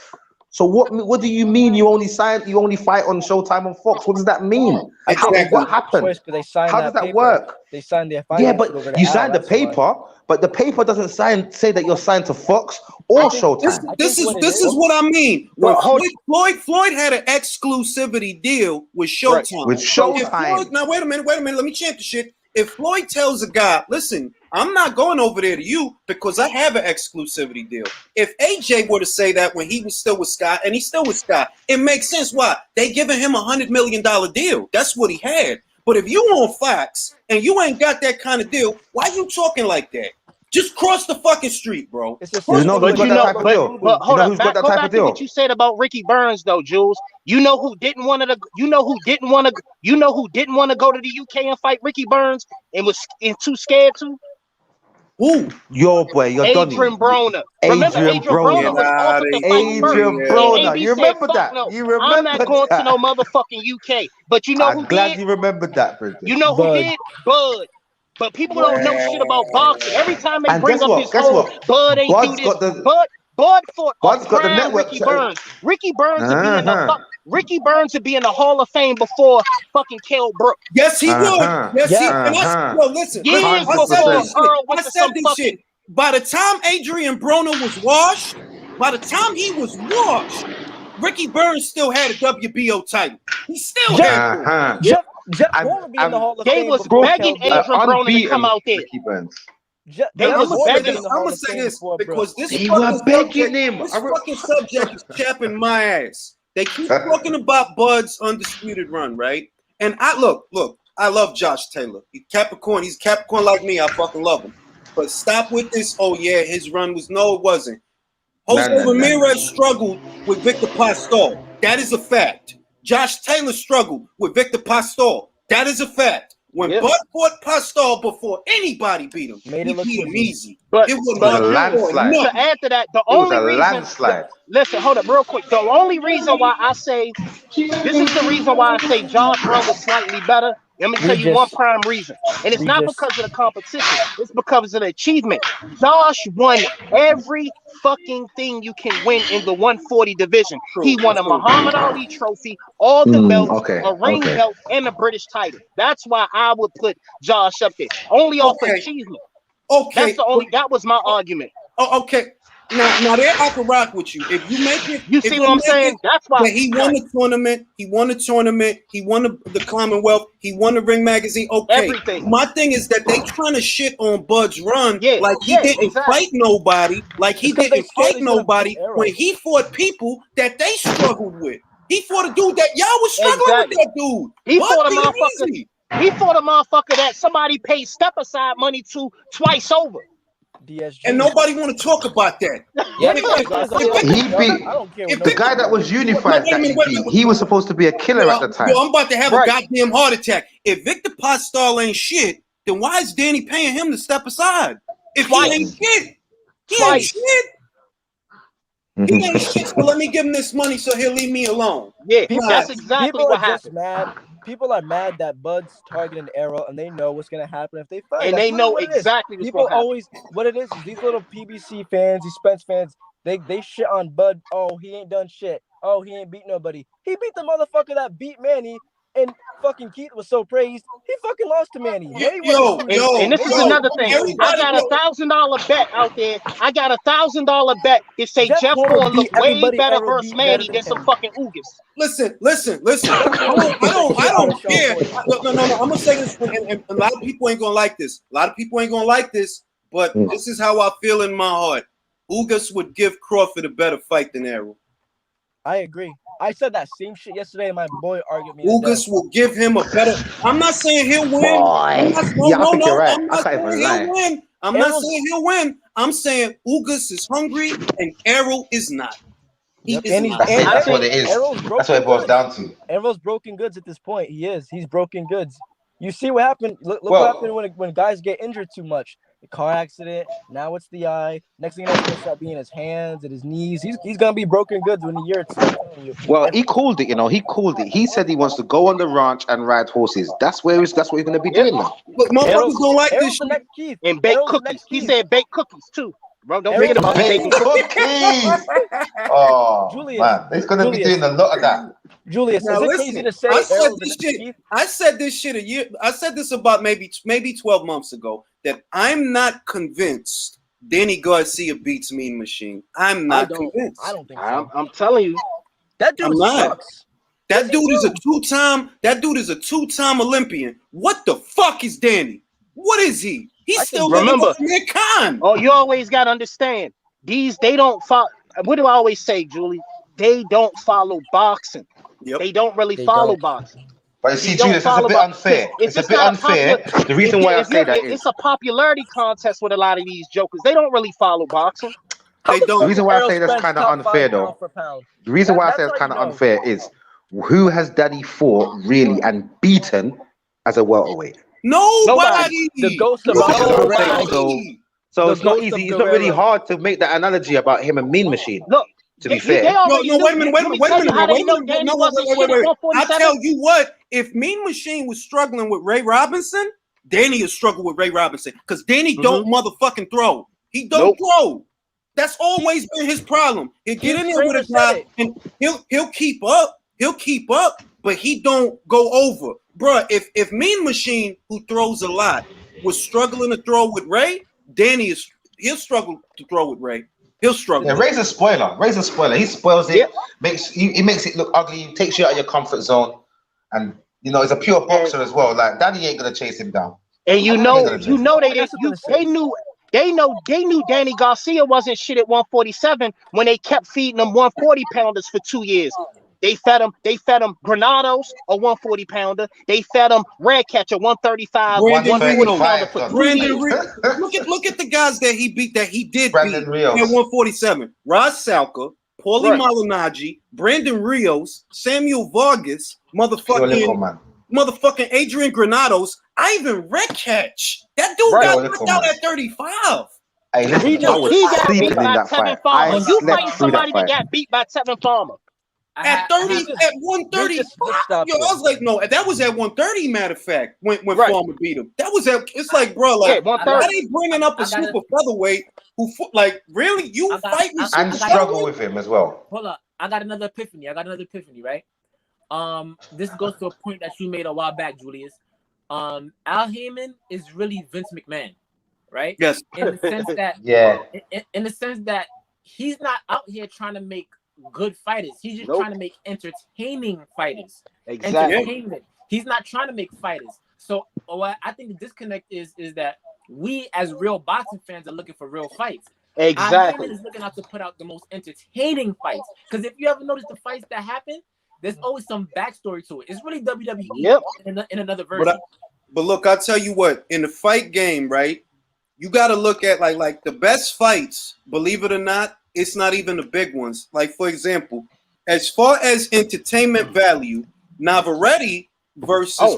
So what do you mean you only fight on Showtime and Fox? What does that mean? What happened? How does that work? They signed their but you signed the paper, but the paper doesn't say that you're signed to Fox or Showtime. This is what I mean. Floyd had an exclusivity deal with Showtime. Right. With Showtime. Now wait a minute. Let me change the shit. If Floyd tells a guy, listen, I'm not going over there to you because I have an exclusivity deal. If AJ were to say that when he was still with Sky, and he's still with Sky, it makes sense. Why? They giving him $100 million deal. That's what he had. But if you on Fox and you ain't got that kind of deal, why you talking like that? Just cross the fucking street, bro. But hold on, back to what you said about Ricky Burns, though, Jules. You know who didn't want to go to the UK and fight Ricky Burns and was too scared to? Ooh, your boy, your Adrian Broner. Remember Adrian Broner was offered to fight Burns. You remember that? I'm not going to no motherfucking UK. But you know who did? I'm glad you remembered that, Bridget. You know who did? Bud. But people don't know shit about boxing. Every time they bring up his whole Bud ain't do this. Bud fought Ricky Burns. Ricky Burns would be in the Hall of Fame before fucking Kell Brook. Yes, he would. Yes, he. Listen. Years before Earl went to some fucking shit. By the time Adrian Broner was washed, Ricky Burns still had a WBO title. He still had it. Jeff Broner be in the Hall of Fame. They was begging Adrian Broner to come out there. I'm gonna say this because they were begging him. This fucking subject is chapping my ass. They keep talking about Bud's undisputed run, right? And I love Josh Taylor. He's Capricorn like me. I fucking love him. But stop with this. Oh yeah, his run was it wasn't. Jose Ramirez struggled with Victor Pastor. That is a fact. Josh Taylor struggled with Victor Pastor. That is a fact. When Bud fought Pastor before anybody beat him, he beat him easy. But it was a landslide. To add to that, the only reason. Listen, hold up, real quick. The only reason why I say Josh Run was slightly better Let me tell you one prime reason. And it's not because of the competition. It's because of the achievement. Josh won every fucking thing you can win in the 140 division. He won a Muhammad Ali trophy, all the belts, a ring belt, and a British title. That's why I would put Josh up there. Only off achievement. Okay. That was my argument. Oh, okay. Now there I can rock with you. If you make it, you see what I'm saying? That's why he won the tournament. He won the Commonwealth. He won the Ring Magazine. Okay. Everything. My thing is that they trying to shit on Bud's run. Yeah, like he didn't fight nobody. Like he didn't fight nobody when he fought people that they struggled with. He fought a dude that y'all was struggling with that dude. He fought a motherfucker that somebody paid step aside money to twice over. DSG. And nobody want to talk about that. He beat the guy that was unified. He was supposed to be a killer at the time. I'm about to have a goddamn heart attack. If Victor Postol ain't shit, then why is Danny paying him to step aside? If he ain't shit, he ain't shit. He ain't shit. So let me give him this money so he'll leave me alone. Yeah, that's exactly what happened. People are mad that Bud's targeting Errol, and they know what's gonna happen if they fight. And they know exactly what's people gonna happen. always what it is these little PBC fans, these Spence fans, they shit on Bud. Oh, he ain't done shit. Oh, he ain't beat nobody. He beat the motherfucker that beat Manny, and fucking Keith was so praised. He fucking lost to Manny. And this is another thing. I got $1,000 bet out there. I got $1,000 bet to say Jeff Horn look way better versus Manny than some fucking Ugas. Listen. I don't care. No. I'm gonna say this, and a lot of people ain't gonna like this. But this is how I feel in my heart. Ugas would give Crawford a better fight than Errol. I agree. I said that same shit yesterday, and my boy argued me. Ugas will give him a better. I'm not saying he'll win. I think you're right. I can't even lie. I'm not saying he'll win. I'm saying Ugas is hungry and Errol is not. That's what it is. That's what it boils down to. Errol's broken goods at this point. He is. He's broken goods. You see what happened? Look what happened when guys get injured too much. The car accident. Now it's the eye. Next thing you know, it's gonna start being his hands and his knees. He's gonna be broken goods in a year or two. Well, he called it. He called it. He said he wants to go on the ranch and ride horses. That's what he's gonna be doing now. But motherfuckers don't like this shit. And bake cookies. He said bake cookies too. Bro, don't forget about baking cookies. Oh, Julius, man, he's gonna be doing a lot of that. Julius, now, is it crazy to say I said this shit a year. I said this about maybe 12 months ago that I'm not convinced Danny Garcia beats Mean Machine. I'm not convinced. I don't think so. I'm telling you, that dude sucks. That dude is a two-time Olympian. What the fuck is Danny? What is he? He's still remember Khan. Oh, you always gotta understand. They don't follow. What do I always say, Julie? They don't follow boxing. Yep. They don't really follow boxing. But you see, Julius, it's a bit unfair. It's a bit unfair. The reason why I say that is it's a popularity contest with a lot of these jokers. They don't really follow boxing. They don't. The reason why I say that's kind of unfair, though. The reason why I say it's kind of unfair is who has Danny fought really and beaten as a welterweight? Nobody. The ghost of So it's not easy. It's not really hard to make that analogy about him and Mean Machine. Look, to be fair. Wait a minute. I tell you what, if Mean Machine was struggling with Ray Robinson, Danny is struggling with Ray Robinson because Danny don't motherfucking throw. He don't throw. That's always been his problem. He'll get in there with his guy and he'll keep up. But he don't go over. Bruh, if Mean Machine, who throws a lot, was struggling to throw with Ray, he'll struggle to throw with Ray. He'll struggle. Yeah, Ray's a spoiler. He spoils it. He makes it look ugly. He takes you out of your comfort zone. And he's a pure boxer as well. Like Danny ain't gonna chase him down. And they knew Danny Garcia wasn't shit at 147 when they kept feeding him 140 pounders for 2 years. They fed him Granados, a 140 pounder. They fed him Redcatcher, 135, 140 pounder for 2 years. Look at the guys that he beat at 147. Ross Salka, Paulie Malignaggi, Brandon Rios, Samuel Vargas, motherfucking Adrian Granados, Ivan Redcatch. That dude got knocked out at 35. Hey, listen, he got beat by Tevin Farmer. You fighting somebody that got beat by Tevin Farmer. At 130, yo, I was like, no, that was at 130. Matter of fact, when Farmer beat him, that was at. It's like, bro, like, why they bringing up a super featherweight who, like, really, you fight me and struggle with him as well. Hold up, I got another epiphany. Right? This goes to a point that you made a while back, Julius. Al Haymon is really Vince McMahon, right? Yes. In the sense that, in the sense that he's not out here trying to make good fighters. He's just trying to make entertaining fighters. Exactly. Entertainment. He's not trying to make fighters. So what I think the disconnect is that we as real boxing fans are looking for real fights. Exactly. Is looking out to put out the most entertaining fights. Because if you ever notice the fights that happen, there's always some backstory to it. It's really WWE in another version. But look, I'll tell you what, in the fight game, right? You got to look at like the best fights, believe it or not, it's not even the big ones. Like, for example, as far as entertainment value, Navarrete versus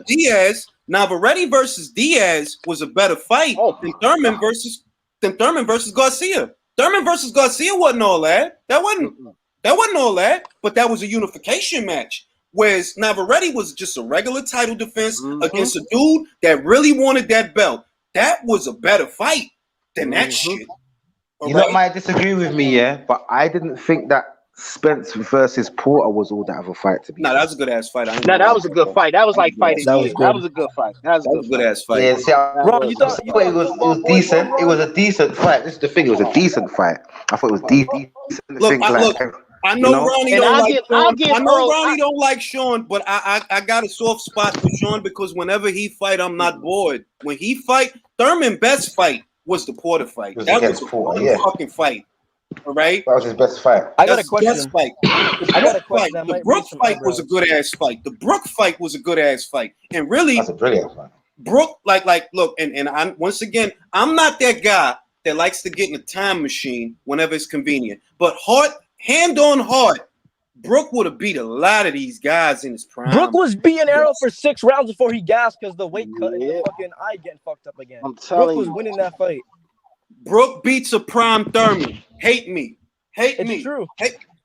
Diaz, Navarrete versus Diaz was a better fight than Thurman versus Garcia. Thurman versus Garcia wasn't all that. That wasn't all that, but that was a unification match. Whereas Navarrete was just a regular title defense against a dude that really wanted that belt. That was a better fight than that shit. You might disagree with me, but I didn't think that Spence versus Porter was all that of a fight to be. No, that was a good ass fight. That was a good fight. That was like fighting. That was a good fight. That was a good ass fight. Yeah, see, you thought it was decent. It was a decent fight. This is the thing. It was a decent fight. I thought it was decent. Look, I know Ronnie don't like Sean, but I got a soft spot for Sean because whenever he fight, I'm not bored. When he fight, Thurman's best fight was the Porter fight. That was a fucking fight. All right, that was his best fight. I got a question. The Brook fight was a good ass fight. The Brook fight was a good ass fight, and really, that's a brilliant fight. Brook, look, and I'm once again, I'm not that guy that likes to get in a time machine whenever it's convenient. But hand on heart, Brook would have beat a lot of these guys in his prime. Brook was beating Errol for 6 rounds before he gasped because the weight cut and the fucking eye getting fucked up again. Brook was winning that fight. Brook beats a prime Thurman. Hate me. It's true.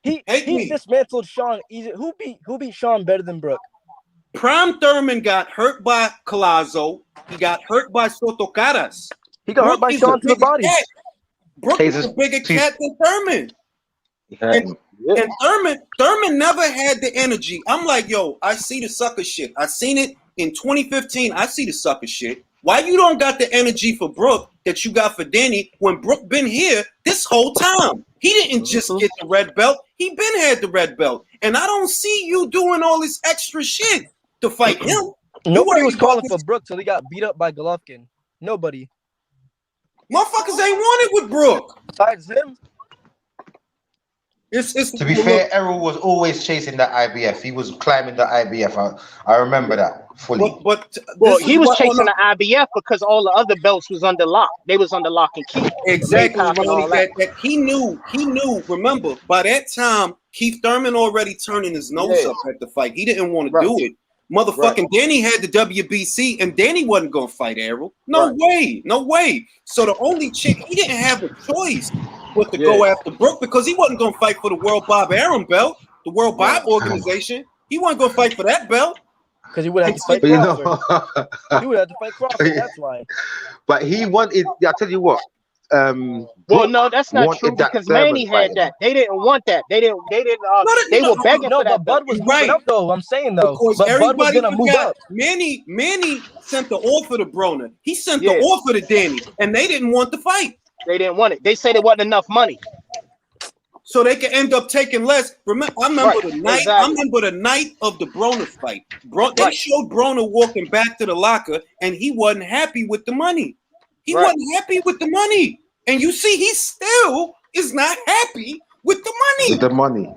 He dismantled Sean easy. Who beat Sean better than Brook? Prime Thurman got hurt by Collazo. He got hurt by Soto Caras. He got hurt by Sean to the body. Brook is a bigger cat than Thurman. And Thurman never had the energy. I'm like, yo, I see the sucker shit. I seen it in 2015. I see the sucker shit. Why you don't got the energy for Brook that you got for Danny when Brook been here this whole time? He didn't just get the red belt. He been had the red belt. And I don't see you doing all this extra shit to fight him. Nobody was calling for Brook till he got beat up by Golovkin. Nobody. Motherfuckers ain't wanted with Brook. Besides him. To be fair, Errol was always chasing that IBF. He was climbing the IBF. I remember that fully. But he was chasing the IBF because all the other belts was under lock. They was under lock and key. Exactly. That he knew. Remember, by that time, Keith Thurman already turning his nose up at the fight. He didn't want to do it. Motherfucking Danny had the WBC, and Danny wasn't gonna fight Errol. No way. So the only chick, he didn't have a choice but to go after Brook because he wasn't gonna fight for the World Bob Arum belt, the World Bob organization. He wasn't gonna fight for that belt. Because he would have to fight Crawford. He would have to fight Crawford. That's why. But he wanted. I tell you what. Well, no, that's not true because Manny had that. They didn't want that. They didn't. They were begging for that. But Bud was moving up though. I'm saying though, but Bud was gonna move up. Manny sent the offer to Broner. He sent the offer to Danny, and they didn't want the fight. They didn't want it. They said it wasn't enough money, so they could end up taking less. I remember the night. Exactly. I remember the night of the Broner fight. They showed Broner walking back to the locker, and he wasn't happy with the money. He wasn't happy with the money. And you see, he still is not happy with the money.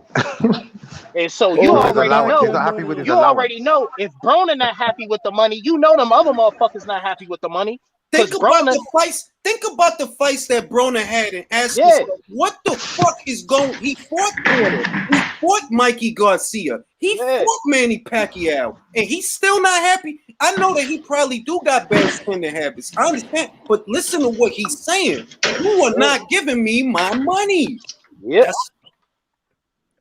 And so you already know if Broner not happy with the money, you know them other motherfuckers not happy with the money. Think about the fights that Broner had and ask yourself, what the fuck is going? He fought Porter. He fought Mikey Garcia. He fought Manny Pacquiao. And he's still not happy. I know that he probably do got bad spending habits. I understand. But listen to what he's saying. You are not giving me my money. Yes.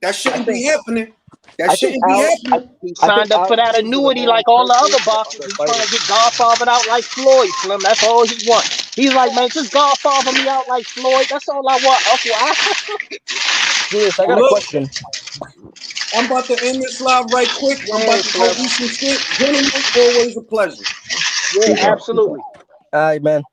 That shouldn't be happening. That shouldn't be happening. He signed up for that annuity like all the other boxers. He's trying to get Godfathered out like Floyd, Slim. That's all he wants. He's like, man, just Godfather me out like Floyd. That's all I want, Uncle Al. Julius, I got a question. I'm about to end this live right quick. I'm about to go eat some shit. Gentlemen, always a pleasure. Yeah, absolutely. All right, man.